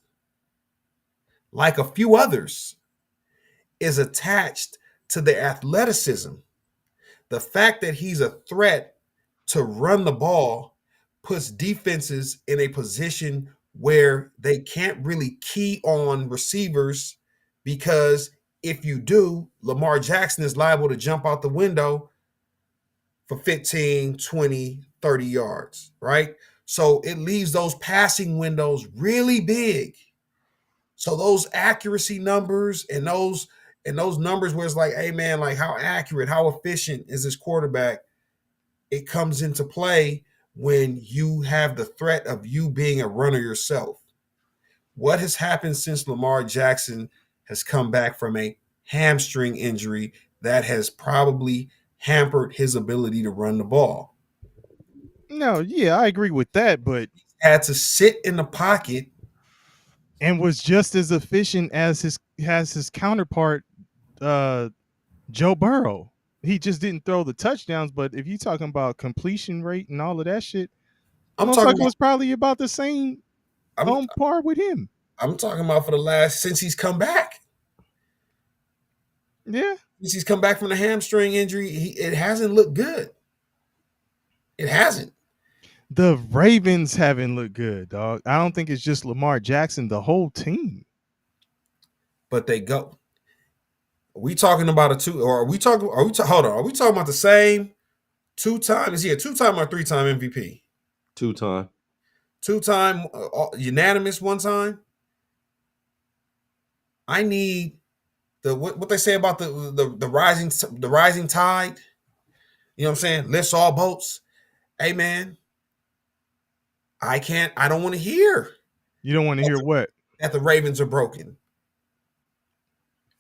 like a few others, is attached to the athleticism. The fact that he's a threat to run the ball puts defenses in a position where they can't really key on receivers, because if you do, Lamar Jackson is liable to jump out the window for 15, 20, 30 yards, right? So it leaves those passing windows really big. So those accuracy numbers and those numbers where it's like, hey man, like how accurate, how efficient is this quarterback? It comes into play when you have the threat of you being a runner yourself. What has happened since Lamar Jackson has come back from a hamstring injury that has probably hampered his ability to run the ball? No, yeah, I agree with that, but Had to sit in the pocket and was just as efficient as his counterpart, Joe Burrow. He just didn't throw the touchdowns, but if you're talking about completion rate and all of that shit, was probably about the same on par with him. I'm talking about for the last, since he's come back. Yeah. Since he's come back from the hamstring injury, it hasn't looked good. It hasn't. The Ravens haven't looked good, dog. I don't think it's just Lamar Jackson, the whole team. But they go. Are we talking about are we talking about the same two-time? Is he a two-time or three-time MVP? Two-time. 2-time unanimous one time. I need what they say about the rising tide. You know what I'm saying? Lifts all boats. Hey man, I don't want to hear. You don't want to hear what? That the Ravens are broken.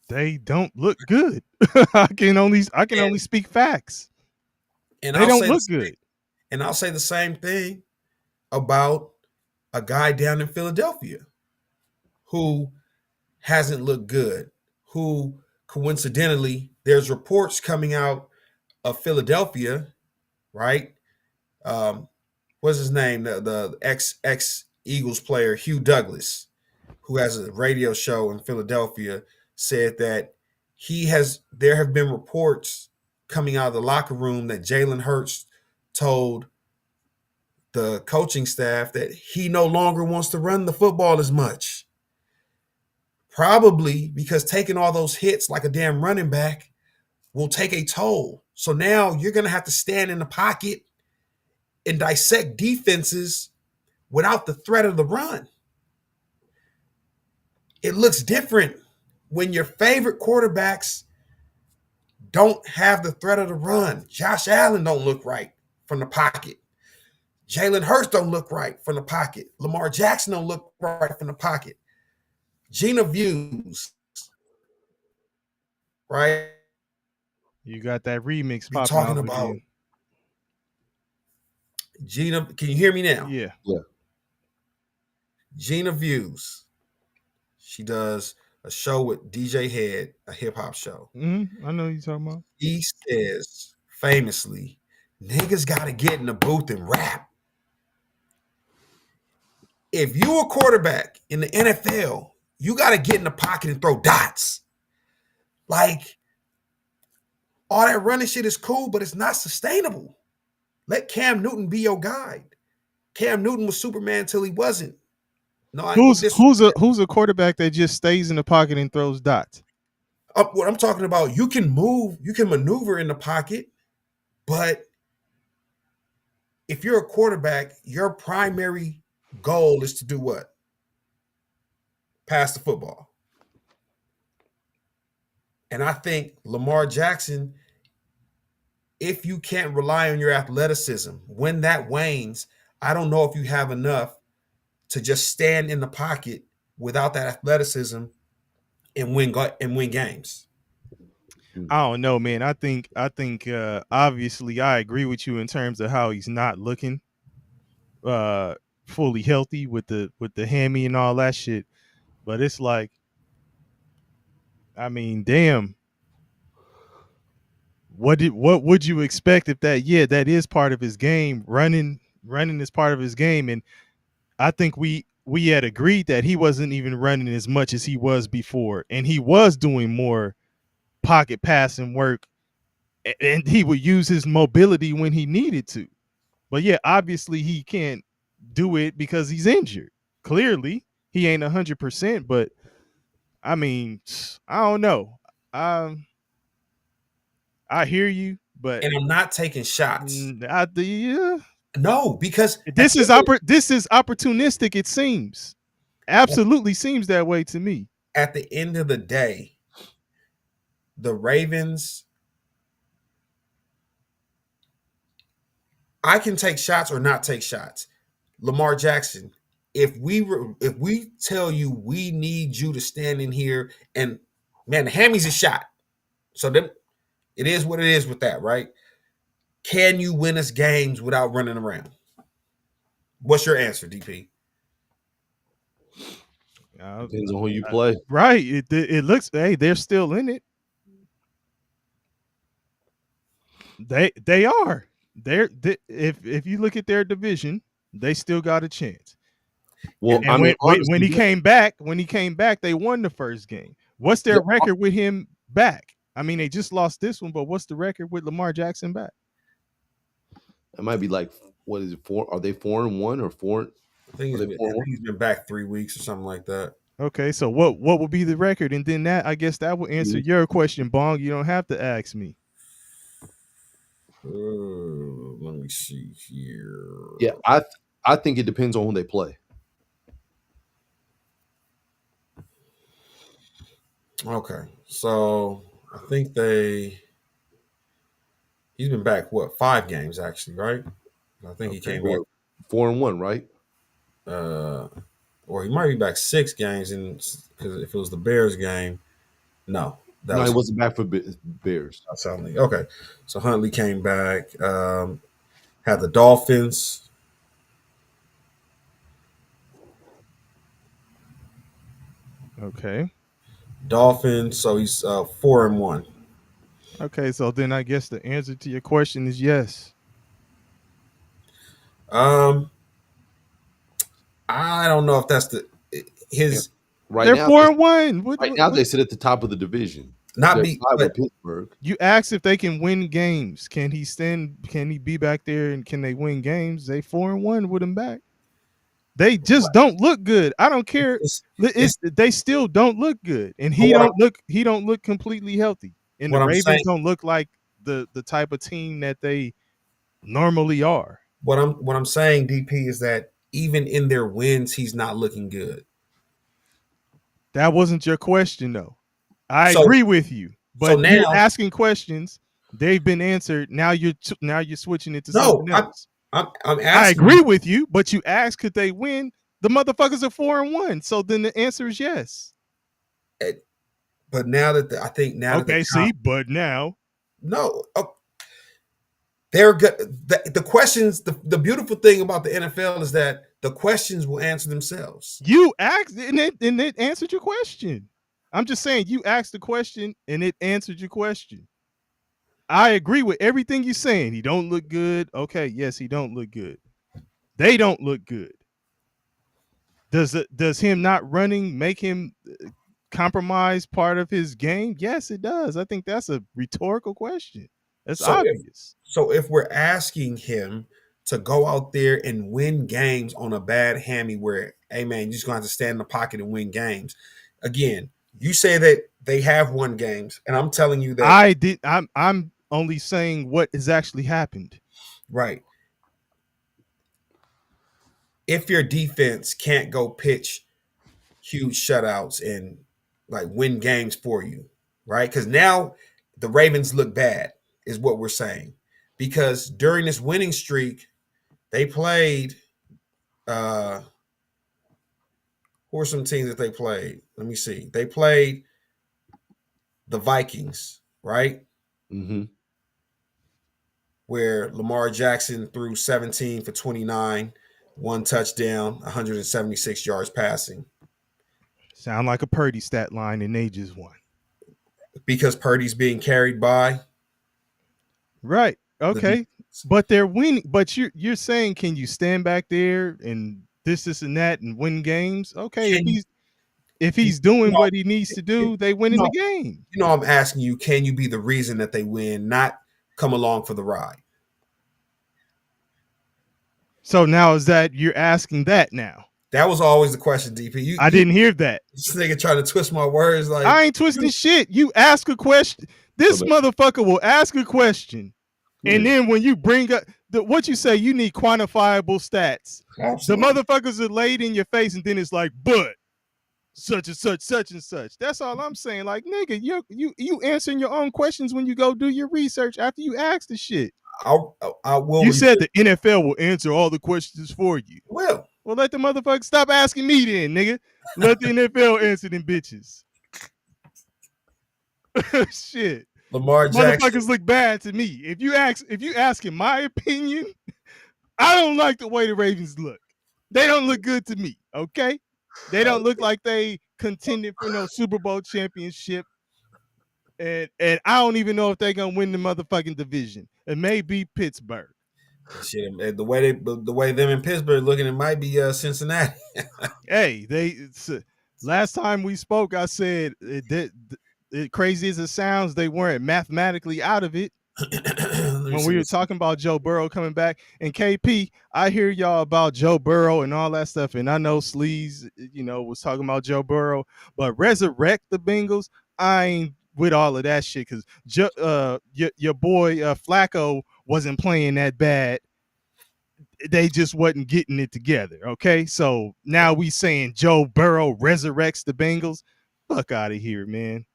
They don't look good. I can only speak facts. And they don't look good. And I'll say the same thing about a guy down in Philadelphia who hasn't looked good, who coincidentally, there's reports coming out of Philadelphia, right? What's his name? The ex Eagles player, Hugh Douglas, who has a radio show in Philadelphia, said that there have been reports coming out of the locker room that Jalen Hurts told the coaching staff that he no longer wants to run the football as much. Probably because taking all those hits like a damn running back will take a toll. So now you're going to have to stand in the pocket and dissect defenses without the threat of the run. It looks different when your favorite quarterbacks don't have the threat of the run. Josh Allen don't look right from the pocket. Jalen Hurts don't look right from the pocket. Lamar Jackson don't look right from the pocket. Gina Views, right? You got that remix We popping talking off about again. Gina. Can you hear me now? Yeah. Gina Views. She does a show with DJ Head, a hip hop show. I know what you're talking about. He says famously, niggas got to get in the booth and rap. If you're a quarterback in the NFL, you got to get in the pocket and throw dots. Like, all that running shit is cool, but it's not sustainable. Let Cam Newton be your guide. Cam Newton was Superman until he wasn't. No, who's a quarterback that just stays in the pocket and throws dots? What I'm talking about, you can move, you can maneuver in the pocket, but if you're a quarterback, your primary goal is to do what? Pass the football. And I think Lamar Jackson, if you can't rely on your athleticism, when that wanes, I don't know if you have enough to just stand in the pocket without that athleticism and win games. I don't know, man. I think obviously I agree with you in terms of how he's not looking fully healthy with the hammy and all that shit. But it's like, I mean, damn. What would you expect if that is part of his game? Running is part of his game, and I think we had agreed that he wasn't even running as much as he was before, and he was doing more pocket passing work, and he would use his mobility when he needed to. But yeah, obviously he can't do it because he's injured. Clearly, he ain't 100%. But I mean, I don't know. I hear you, but and I'm not taking shots. No, because this is opportunistic. It seems, absolutely seems that way to me. At the end of the day, the Ravens, I can take shots or not take shots. Lamar Jackson, if we tell you we need you to stand in here and, man, the hammy's a shot. So then it is what it is with that, right? Can you win us games without running around? What's your answer, DP? Depends on who you play. Right. It looks, hey, they're still in it. They are. If you look at their division, they still got a chance. Well, and when he came back, they won the first game. What's their record with him back? I mean, they just lost this one, but what's the record with Lamar Jackson back? It might be like, what is it? 4? Are they 4-1 or 4? I think he's been back 3 weeks or something like that. Okay, so what would be the record? And then I guess that will answer your question, Bong. You don't have to ask me. Let me see here. Yeah, I think it depends on who they play. Okay, so I think he's been back 5 games actually, right? I think he came back 4-1, right? or he might be back 6 games, and because if it was the Bears game, no, No, he wasn't back for Bears. that's Huntley. Okay, so Huntley came back. Had the Dolphins. Okay. Dolphins. So he's 4-1. Okay, so then I guess the answer to your question is yes. I don't know if that's his. Right They're now, 4-1. right now they sit at the top of the division. Not They're be, tied with but Pittsburgh. You asked if they can win games. Can he stand? Can he be back there and can they win games? They 4-1 with him back. They just don't look good. I don't care. They still don't look good, and he don't look completely healthy. And the What I'm Ravens saying- don't look like the type of team that they normally are. what I'm saying, DP, is that even in their wins, he's not looking good. That wasn't your question, though. I So- agree with you, but so now- you're asking questions. They've been answered. Now you're switching it to something else. I'm asking. I agree with you, but you asked could they win? The motherfuckers are 4-1, so then the answer is yes. But now that I think now Okay, see, but now no, they're good. The questions. The beautiful thing about the NFL is that the questions will answer themselves. you asked and it answered your question. I'm just saying you asked the question and it answered your question. I agree with everything you're saying. He don't look good. Okay, yes, he don't look good. They don't look good. Does him not running make him compromise part of his game? Yes, it does. I think that's a rhetorical question. That's obvious. So if we're asking him to go out there and win games on a bad hammy where, hey man, you're just gonna have to stand in the pocket and win games. Again, you say that they have won games, and I'm telling you that I'm only saying what has actually happened. right. If your defense can't go pitch huge shutouts and like win games for you, right? Because now the Ravens look bad, is what we're saying. Because during this winning streak, they played who are some teams that they played? Let me see. They played the Vikings, right? Mm-hmm. Where Lamar Jackson threw 17 for 29, 1 touchdown, 176 yards passing. Sound like a Purdy stat line, and they just won. Because Purdy's being carried by. Right. Okay. But they're winning. But you're saying, can you stand back there and this and that and win games? Okay. If he's doing what he needs to do, they win in the game. You know, I'm asking you, can you be the reason that they win, not come along for the ride? So now is that you're asking that now? That was always the question, DP. I didn't hear that. This nigga trying to twist my words. Like I ain't twisting shit. You ask a question. This motherfucker will ask a question. And then when you bring up what you say, you need quantifiable stats. Absolutely. The motherfuckers are laid in your face, and then it's like, but such and such, such and such. That's all I'm saying. Like, nigga, you answering your own questions when you go do your research after you ask the shit. I will. You said the NFL will answer all the questions for you. Well, let the motherfucker stop asking me then, nigga. Let the NFL answer them bitches. Shit. Lamar Jackson. Motherfuckers look bad to me. If you ask in my opinion, I don't like the way the Ravens look. They don't look good to me. Okay, they don't look like they contended for no Super Bowl championship, and I don't even know if they're gonna win the motherfucking division. It may be Pittsburgh. Shit, the way them in Pittsburgh looking, it might be Cincinnati. Hey, last time we spoke, I said crazy as it sounds, they weren't mathematically out of it. When we were talking about Joe Burrow coming back, and KP, I hear y'all about Joe Burrow and all that stuff, and I know Sleaze, was talking about Joe Burrow, but resurrect the Bengals, I ain't with all of that shit because your boy Flacco wasn't playing that bad. they just wasn't getting it together. Okay, so now we saying Joe Burrow resurrects the Bengals. Fuck out of here, man.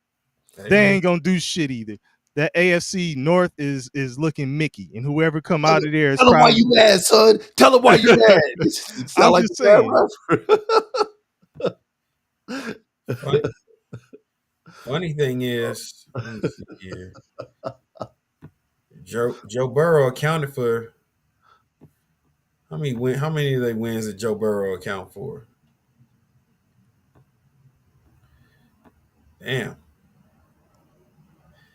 They ain't gonna do shit either. That AFC North is looking Mickey, and whoever come out of there is Tell him why probably. you mad, son. Tell him why you mad. It sound I'm like just a bad saying. rapper. Funny thing is, let me see here. Joe Burrow accounted for how many of they wins did Joe Burrow account for? Damn.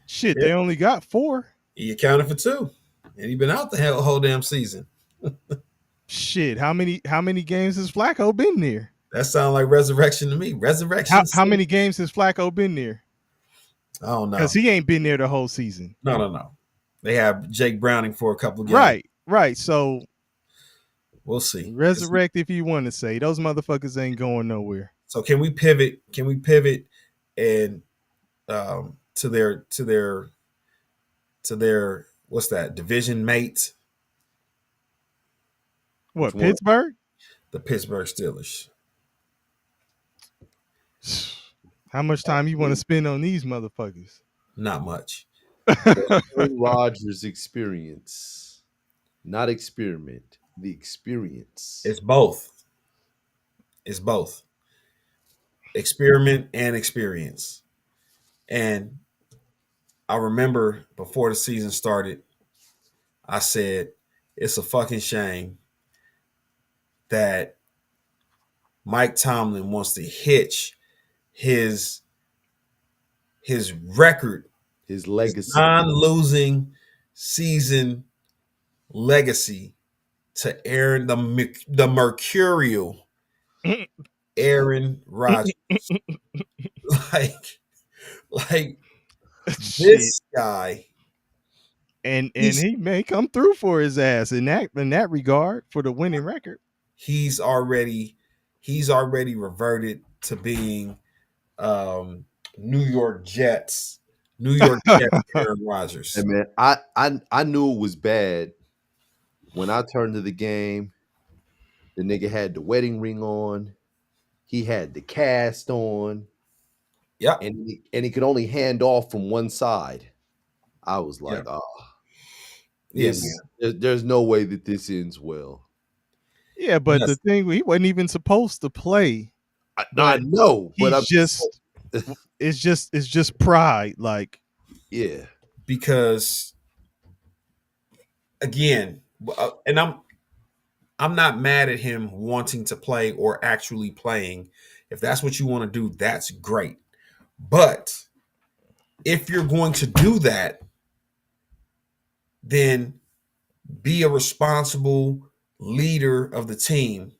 Shit, Yeah. they only got 4. He accounted for 2. And he been out the whole damn season. Shit, how many games has Flacco been there? That sounds like resurrection to me. Resurrection. How many games has Flacco been there? I don't know. Because he ain't been there the whole season. No. They have Jake Browning for a couple of games. Right. So We'll see. resurrect if you want to say. Those motherfuckers ain't going nowhere. So can we pivot? Can we pivot and to their what's that division mate? What, Which one? Pittsburgh? The Pittsburgh Steelers. How much time you want to spend on these motherfuckers? Not much. Aaron Rodgers experience, not experiment. The experience. It's both. It's both. Experiment and experience. And I remember before the season started, I said, it's a fucking shame that Mike Tomlin wants to hitch his record, His legacy. non-losing season legacy to Aaron the mercurial Aaron Rodgers. like this guy, and he may come through for his ass in that regard for the winning record. he's already reverted to being New York Jets Aaron Rodgers. Hey man, I knew it was bad when I turned to the game. The nigga had the wedding ring on. He had the cast on. Yeah. And he could only hand off from one side. I was like, Yeah. yes, there's no way that this ends well. Yeah, but Yes. the thing, he wasn't even supposed to play. I know, but I'm it's just pride. Like, yeah. Because again, and I'm not mad at him wanting to play or actually playing. If that's what you want to do, that's great. But if you're going to do that, then be a responsible leader of the team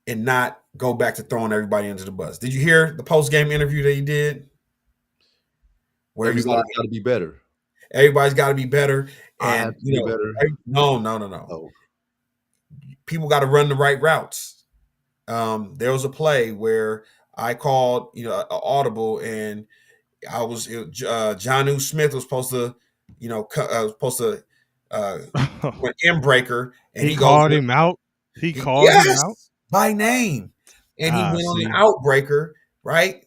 and not go back to throwing everybody under the bus. Did you hear the post-game interview that he did? Where he's Everybody's like, got to be better. everybody's got to be better. I And have to be better. No. Oh, People got to run the right routes. There was a play where I called, an audible, and Jonnu Smith was supposed to, an end breaker, and he called goes, him out. He called him out by name, and he went on see. the outbreaker, right?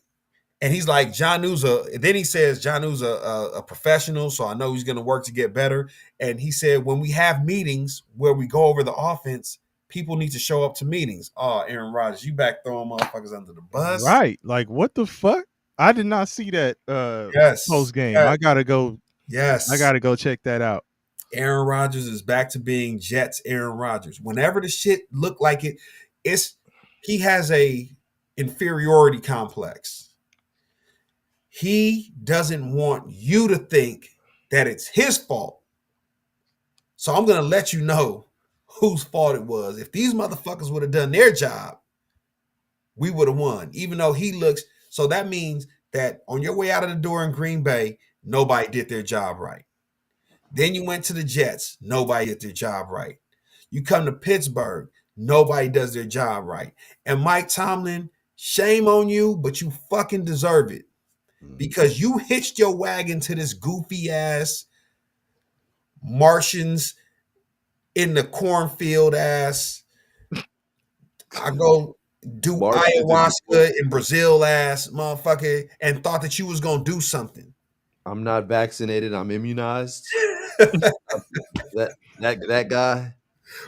And he's like, then he says Jonnu's a professional, so I know he's going to work to get better. And he said, when we have meetings where we go over the offense, people need to show up to meetings. Oh, Aaron Rodgers, you back throwing motherfuckers under the bus. Right. Like, what the fuck? I did not see that post game. Yes. I gotta go. Yes. I gotta go check that out. Aaron Rodgers is back to being Jets Aaron Rodgers. Whenever the shit look like it, he has a inferiority complex. He doesn't want you to think that it's his fault. So I'm going to let you know whose fault it was. If these motherfuckers would have done their job, we would have won. Even though he looks, so that means that on your way out of the door in Green Bay, nobody did their job right. Then you went to the Jets, nobody did their job right. You come to Pittsburgh, nobody does their job right. And Mike Tomlin, shame on you, but you fucking deserve it. Because you hitched your wagon to this goofy ass Martians in the cornfield ass. I go do Marxism ayahuasca in Brazil ass motherfucker and thought that you was gonna do something. I'm not vaccinated. I'm immunized. That guy.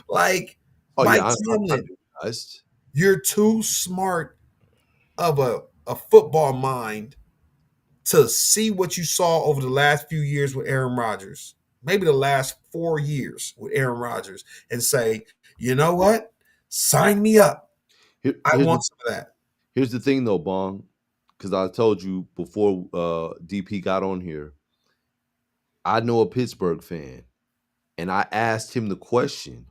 Like Oh Mike yeah, I'm Tomlin, immunized. you're too smart of a football mind to see what you saw over the last few years with Aaron Rodgers, maybe the last 4 years with Aaron Rodgers, and say, you know what? Sign me up. I Here's want some of that. here's the thing though, Bong, because I told you before DP got on here. I know a Pittsburgh fan, and I asked him the question,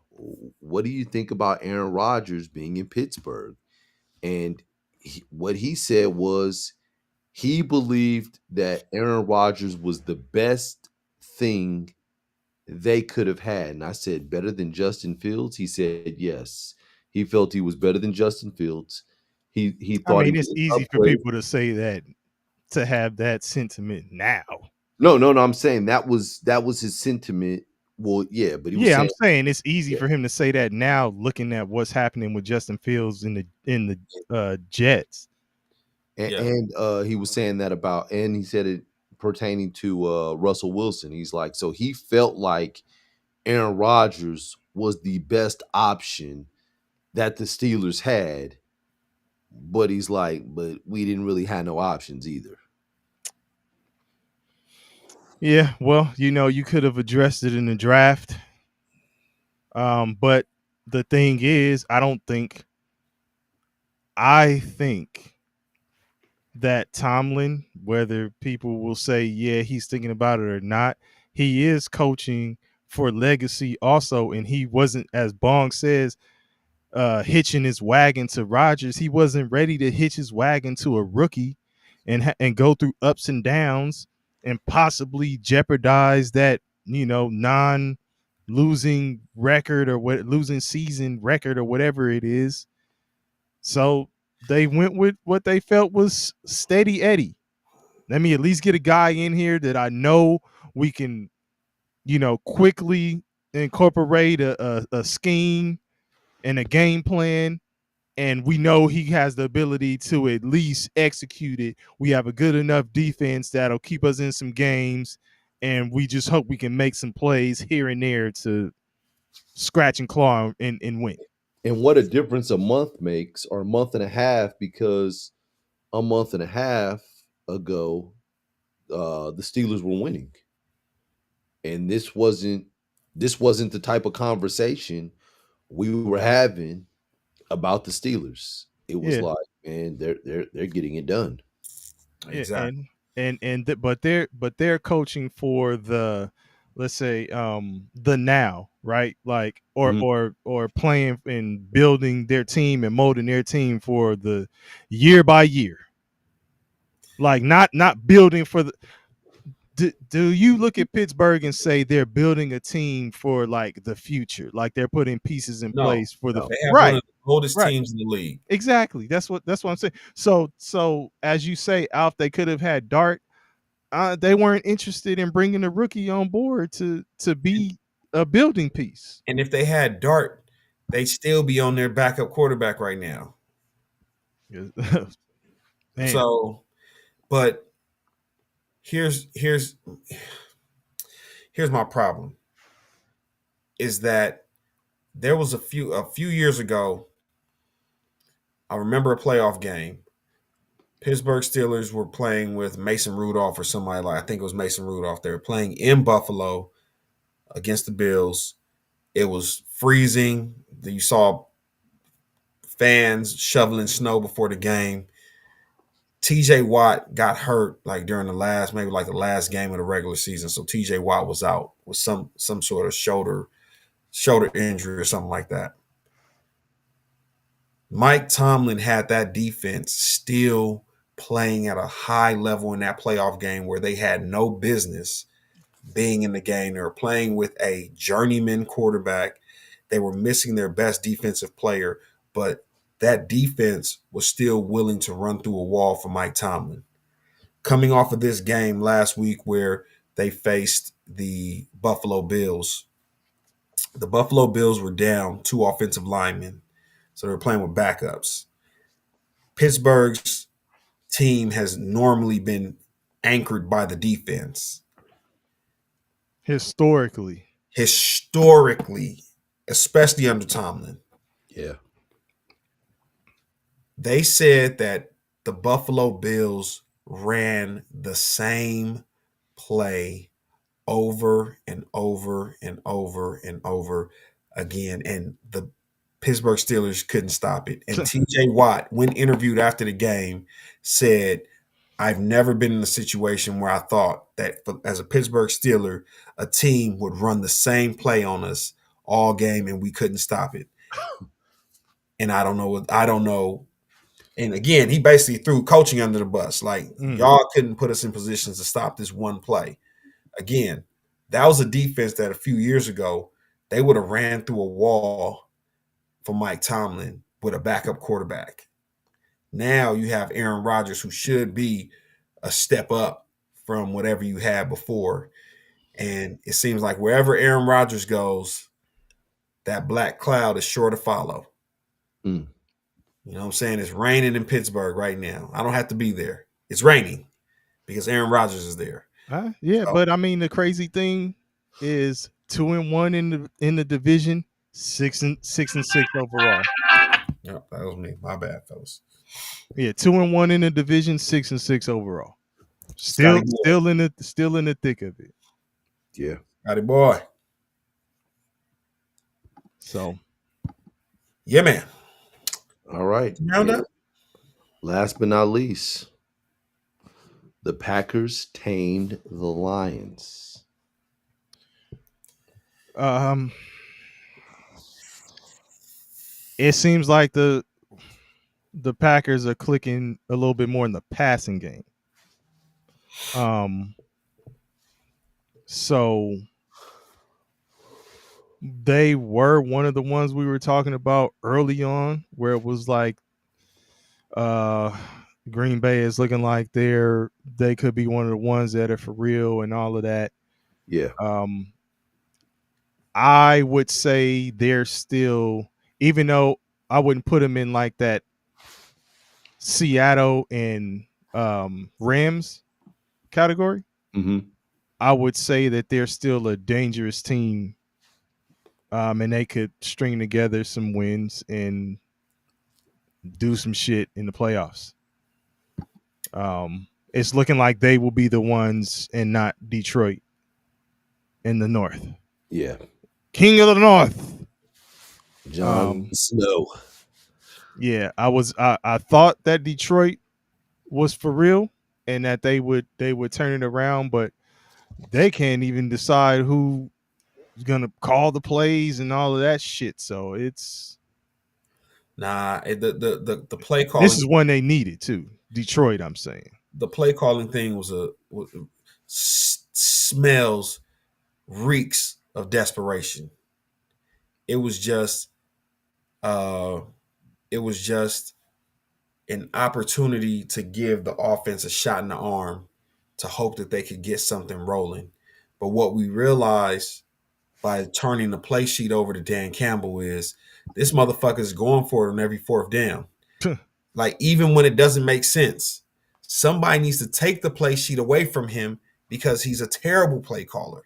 "What do you think about Aaron Rodgers being in Pittsburgh?" And what he said was he believed that Aaron Rodgers was the best thing they could have had. And I said, better than Justin Fields? He said, yes. He felt he was better than Justin Fields. He I thought he mean, was it's an easy for upgrade. people to say that, to have that sentiment now. No. I'm saying that was his sentiment. Well, yeah, but he was Yeah, I'm saying, saying it's easy yeah, for him to say that now, looking at what's happening with Justin Fields in the Jets. and he was saying that about, and he said it pertaining to Russell Wilson. He's like, so he felt like Aaron Rodgers was the best option that the Steelers had, but he's like, but we didn't really have no options either. Yeah, well, you could have addressed it in the draft. But the thing is, I think that Tomlin, whether people will say, yeah, he's thinking about it or not, he is coaching for legacy also. And he wasn't, as Bong says, hitching his wagon to Rodgers. He wasn't ready to hitch his wagon to a rookie and go through ups and downs and possibly jeopardize that, non-losing record or losing season record or whatever it is. So they went with what they felt was steady Eddie. Let me at least get a guy in here that I know we can, quickly incorporate a scheme and a game plan, and we know he has the ability to at least execute it. We have a good enough defense that'll keep us in some games, and we just hope we can make some plays here and there to scratch and claw and win. And what a difference a month makes, or a month and a half, because a month and a half ago, the Steelers were winning, and this wasn't the type of conversation we were having about the Steelers. It was Yeah. like, man, they're getting it done. Exactly. But they're coaching for the, let's say, the now, right? Like, or playing and building their team and molding their team for the year by year. Like, not building for the. Do you look at Pittsburgh and say they're building a team for like the future? Like they're putting pieces in place for the They have one right. of the oldest Right. teams in the league. Exactly. That's what I'm saying. So as you say, Alf, they could have had Dart. They weren't interested in bringing a rookie on board to be a building piece. And if they had Dart, they'd still be on their backup quarterback right now. Man. So, but here's my problem is that there was a few years ago, I remember a playoff game. Pittsburgh Steelers were playing with Mason Rudolph or somebody, like I think it was Mason Rudolph. They were playing in Buffalo against the Bills. It was freezing. You saw fans shoveling snow before the game. TJ Watt got hurt like during the last game of the regular season. So TJ Watt was out with some sort of shoulder injury or something like that. Mike Tomlin had that defense still playing at a high level in that playoff game where they had no business being in the game. They were playing with a journeyman quarterback. They were missing their best defensive player, but that defense was still willing to run through a wall for Mike Tomlin. Coming off of this game last week where they faced the Buffalo Bills, The Buffalo Bills were down 2 offensive linemen, so they were playing with backups. Pittsburgh's team has normally been anchored by the defense. Historically. Historically, especially under Tomlin. Yeah. They said that the Buffalo Bills ran the same play over and over and over and over again, and the Pittsburgh Steelers couldn't stop it. And TJ Watt, when interviewed after the game, said, I've never been in a situation where I thought that as a Pittsburgh Steeler, a team would run the same play on us all game and we couldn't stop it. And I don't know. And again, he basically threw coaching under the bus. Like, y'all couldn't put us in positions to stop this one play. Again, that was a defense that a few years ago, they would have ran through a wall for Mike Tomlin with a backup quarterback. Now you have Aaron Rodgers, who should be a step up from whatever you had before. And it seems like wherever Aaron Rodgers goes, that black cloud is sure to follow. Mm. You know what I'm saying? It's raining in Pittsburgh right now. I don't have to be there. It's raining because Aaron Rodgers is there. Yeah, but I mean, the crazy thing is 2-1 in the division, 6-6 overall. Yep, that was me. My bad, fellas. Yeah, 2-1 in the division, 6-6 overall. Still in the thick of it. Yeah. Howdy, boy. So, yeah, man. All right. Round up. Last but not least, the Packers tamed the Lions. It seems like the Packers are clicking a little bit more in the passing game. So they were one of the ones we were talking about early on, where it was like Green Bay is looking like they could be one of the ones that are for real and all of that. Yeah. I would say they're still, even though I wouldn't put them in like that Seattle and Rams category. Mm-hmm. I would say that they're still a dangerous team, and they could string together some wins and do some shit in the playoffs. It's looking like they will be the ones and not Detroit in the North. Yeah. King of the North. Jon Snow. Yeah, I thought that Detroit was for real and that they would turn it around, but they can't even decide who's gonna call the plays and all of that shit. So it's the play calling. This is one they needed too. Detroit, I'm saying. The play calling thing smells, reeks of desperation. It was just an opportunity to give the offense a shot in the arm to hope that they could get something rolling. But what we realized by turning the play sheet over to Dan Campbell is this motherfucker is going for it on every fourth down. Like, even when it doesn't make sense, somebody needs to take the play sheet away from him because he's a terrible play caller,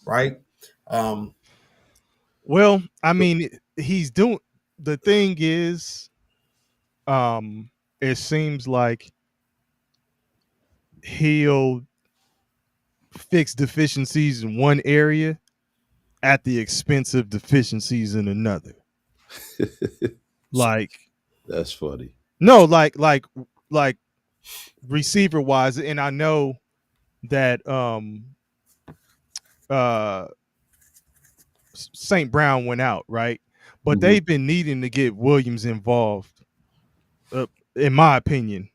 right? Well, I mean, he's doing, the thing is, it seems like he'll fix deficiencies in one area at the expense of deficiencies in another. Like, that's funny. No, like receiver wise, and I know that St. Brown went out, right? But they've been needing to get Williams involved. In my opinion,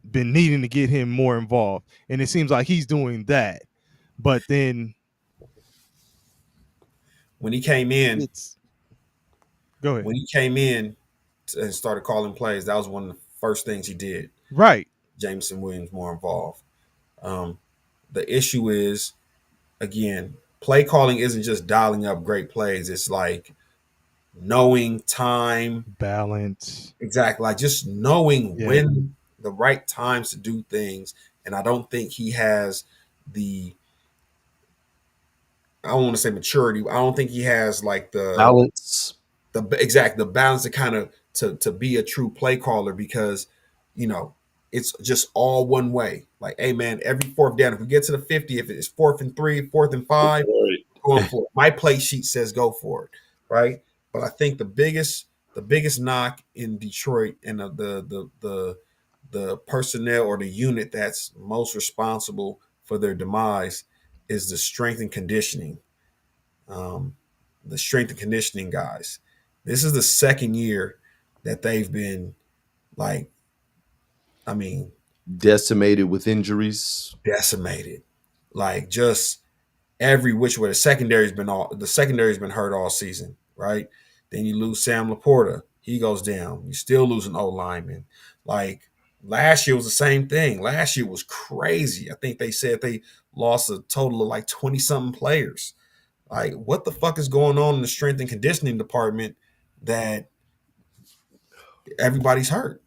been needing to get him more involved, and it seems like he's doing that. But then when he came in, go ahead. When he came in and started calling plays, that was one of the first things he did. Right. Jameson Williams more involved. The issue is, again, play calling isn't just dialing up great plays. It's like knowing time, Balance. exactly, like just knowing Yeah. when the right times to do things. And I don't think he has the, I don't want to say maturity. I don't think he has like Balance. the balance to kind of to be a true play caller, because you know it's just all one way. Like, hey man, every fourth down, if we get to the 50, if it's 4th and 3, 4th and 5, going for it. My play sheet says go for it, right? But I think the biggest knock in Detroit, and the personnel or the unit that's most responsible for their demise, is the strength and conditioning. The strength and conditioning guys. This is the second year that they've been like, I mean, Decimated with injuries. decimated. Like just every which way. The secondary's been hurt all season, right? Then you lose Sam Laporta. He goes down. You still lose an old lineman. Like last year was the same thing. Last year was crazy. I think they said they lost a total of like 20-something players. Like, what the fuck is going on in the strength and conditioning department that everybody's hurt?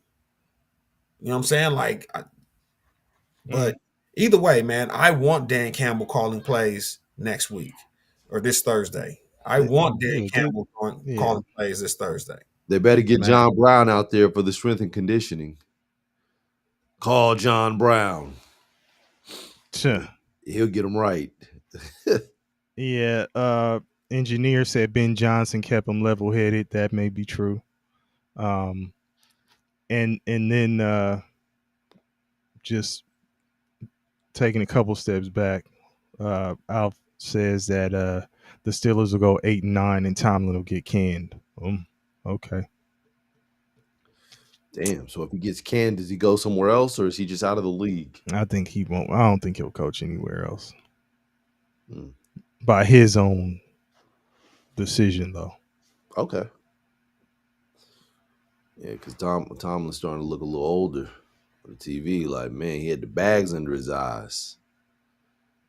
You know what I'm saying? Like, but either way, man, I want Dan Campbell calling plays next week or this Thursday. I want Dan Campbell calling plays this Thursday. They better get John Brown out there for the strength and conditioning. Call John Brown. Sure. He'll get them right. Yeah. Engineer said Ben Johnson kept him level headed. That may be true. And then just taking a couple steps back, Alf says that the Steelers will go 8-9 and Tomlin will get canned. Okay. Damn. So if he gets canned, does he go somewhere else, or is he just out of the league? I think he won't. I don't think he'll coach anywhere else. By his own decision, though. Okay. Yeah, because Tomlin's starting to look a little older on the TV. Like, man, he had the bags under his eyes.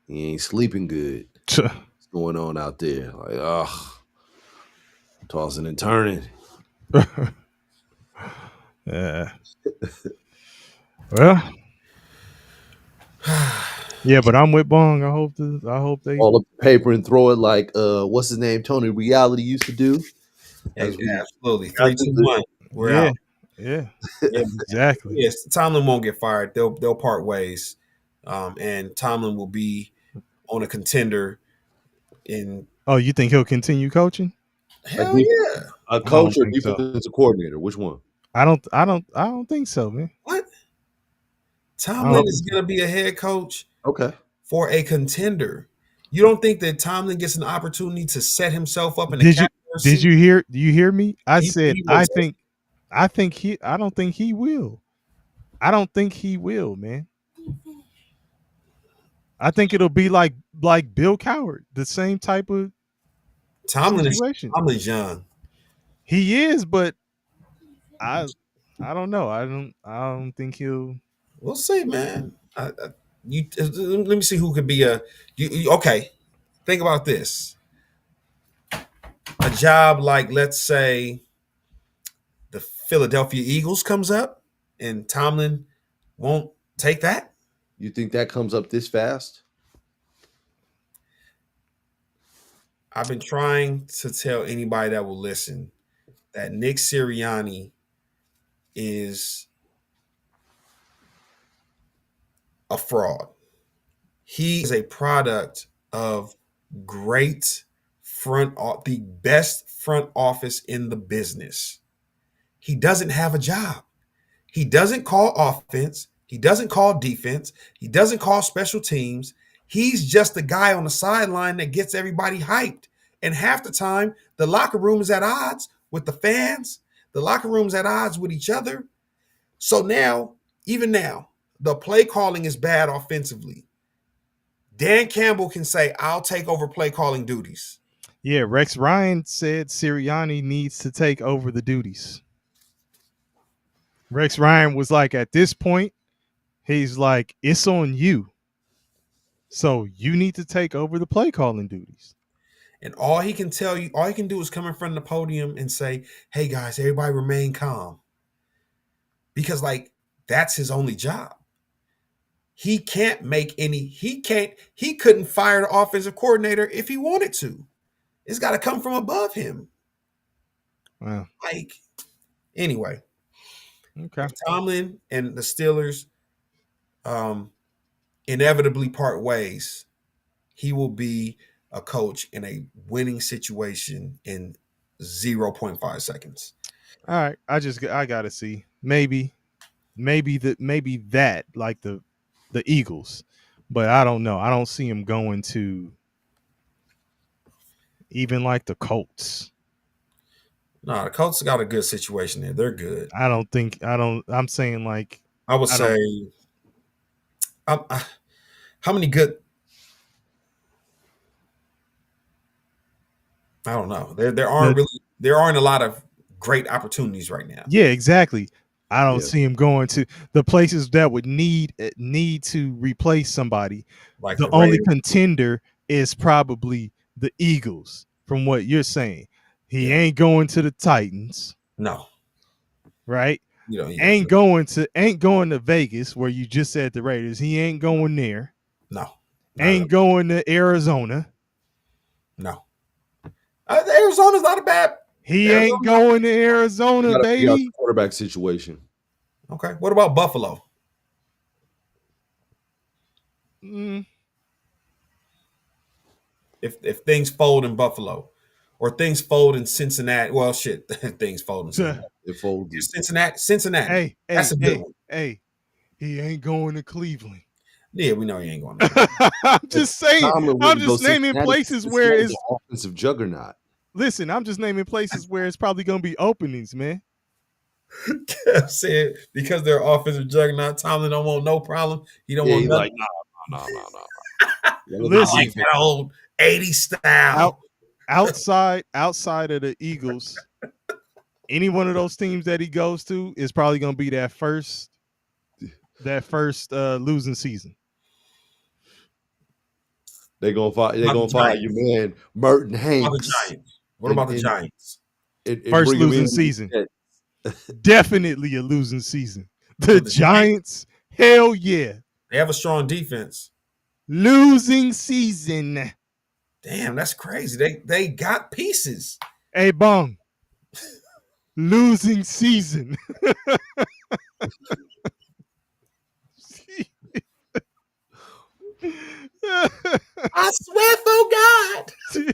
He ain't sleeping good. What's going on out there? Like, tossing and turning. Yeah. Well. Yeah, but I'm with Bong. I hope they all up the paper and throw it like what's his name? Tony Reality used to do. Absolutely. 3, 2, 1. We're out. Yeah. Exactly. Yes, Tomlin won't get fired. They'll part ways. And Tomlin will be on a contender in. Oh, you think he'll continue coaching? Hell yeah. A coach or defensive coordinator? Which one? I don't think so, man. What? Tomlin is going to be a head coach. Okay. For a contender. You don't think that Tomlin gets an opportunity to set himself up in the Did you hear? Do you hear me? I said I don't think he will. I don't think he will, man. I think it'll be like Bill Cowher, the same type of situation. Tomlin's young. He is, but I don't know. I don't think he'll. We'll see, man. Let me see who could be okay. Think about this. A job like, let's say, the Philadelphia Eagles comes up and Tomlin won't take that. You think that comes up this fast? I've been trying to tell anybody that will listen that Nick Sirianni is a fraud. He is a product of the best front office in the business. He doesn't have a job. He doesn't call offense. He doesn't call defense. He doesn't call special teams. He's just the guy on the sideline that gets everybody hyped. And half the time, the locker room is at odds with the fans. The locker room's at odds with each other. So now, even now, the play calling is bad offensively. Dan Campbell can say, I'll take over play calling duties. Yeah, Rex Ryan said Sirianni needs to take over the duties. Rex Ryan was like, at this point, he's like, it's on you. So you need to take over the play calling duties. And all he can tell you, all he can do is come in front of the podium and say, "Hey guys, everybody remain calm." Because like that's his only job. He can't make any, he couldn't fire the offensive coordinator if he wanted to. It's got to come from above him. Wow. Like, anyway, Okay. if Tomlin and the Steelers inevitably part ways, he will be a coach in a winning situation in 0.5 seconds. All right. I gotta see. Maybe that like the Eagles. But I don't know. I don't see him going to even like the Colts. No, the Colts got a good situation there. They're good. I'm saying like I would I don't- say, how many good? I don't know. There aren't a lot of great opportunities right now. Yeah, exactly. I don't Yeah. see him going to the places that would need to replace somebody. Like The only contender is probably the Eagles, from what you're saying. He ain't going to the Titans, no, right? you know, Ain't going to Vegas, where you just said the Raiders. He ain't going there. no, Ain't going to Arizona. no. Arizona's not a bad. He Arizona- ain't going to Arizona, You got baby. the quarterback situation. Okay, what about Buffalo? Mm, If things fold in Buffalo, or things fold in Cincinnati, well, shit, things fold in Cincinnati. It folded. Cincinnati. hey, That's a good one. Hey, he ain't going to Cleveland. Yeah, we know he ain't going there. I'm just saying. Tomlin I'm wouldn't just go naming Cincinnati. places where Cincinnati's it's. an offensive juggernaut. Listen, I'm just naming places where it's probably going to be openings, man. Kev said because they're offensive juggernaut, Tomlin don't want no problem. He don't Yeah, want he's nothing. like, no. Listen, I like that old 80s style. outside of the Eagles, any one of those teams that he goes to is probably going to be that first losing season. They're gonna fire Giants? your man Merton What about the Hanks. Giants? What about the And- Giants? and First bring him losing in. season. Yeah. Definitely a losing season. The For the Giants, hell yeah. They have a strong defense. Losing season. Damn, that's crazy. They got pieces. Hey, Bong. Losing season. I swear for God.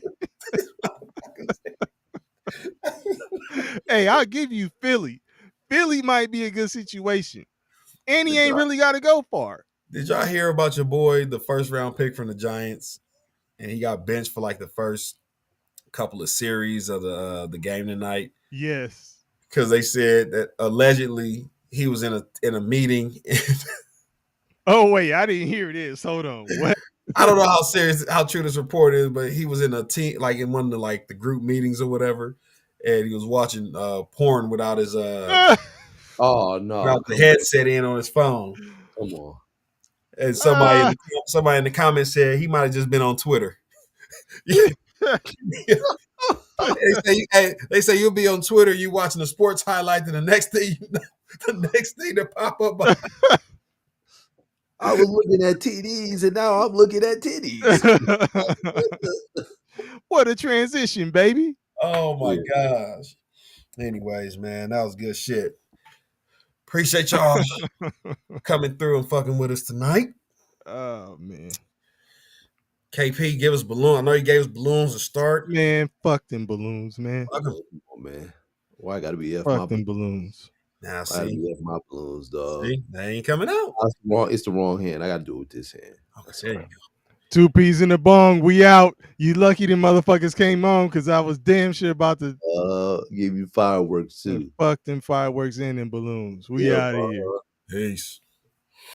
Hey, I'll give you Philly. Philly might be a good situation. And he ain't really got to go far. Did y'all hear about your boy, the first round pick from the Giants? And he got benched for like the first couple of series of the game tonight. Yes. Because they said that allegedly he was in a meeting. Oh, wait, I didn't hear this. Hold on. What? I don't know how true this report is, but he was in a team, like in one of the group meetings or whatever, and he was watching porn without his Oh no! without the headset in on his phone. Come on. And somebody in the comments said he might have just been on Twitter. They say you'll be on Twitter, you watching the sports highlight, and the next thing that pop up. I was looking at TDs and now I'm looking at titties. What a transition, baby. Oh my gosh. Anyways, man, that was good shit. Appreciate y'all coming through and fucking with us tonight. Oh, man. KP, give us balloons. I know you gave us balloons to start. Man, fuck them balloons, man. Fuck 'em. Oh man. Why I gotta be F Fuck my them balloons. Now, I gotta see, be F my balloons, dog. they ain't coming out. That's wrong. It's the wrong hand. I gotta do it with this hand. Okay, there you go. 2 peas in the bong. We out. You lucky them motherfuckers came on because I was damn sure about to Give you fireworks too. fuck them fireworks and them balloons. We Yeah, out of here. Peace.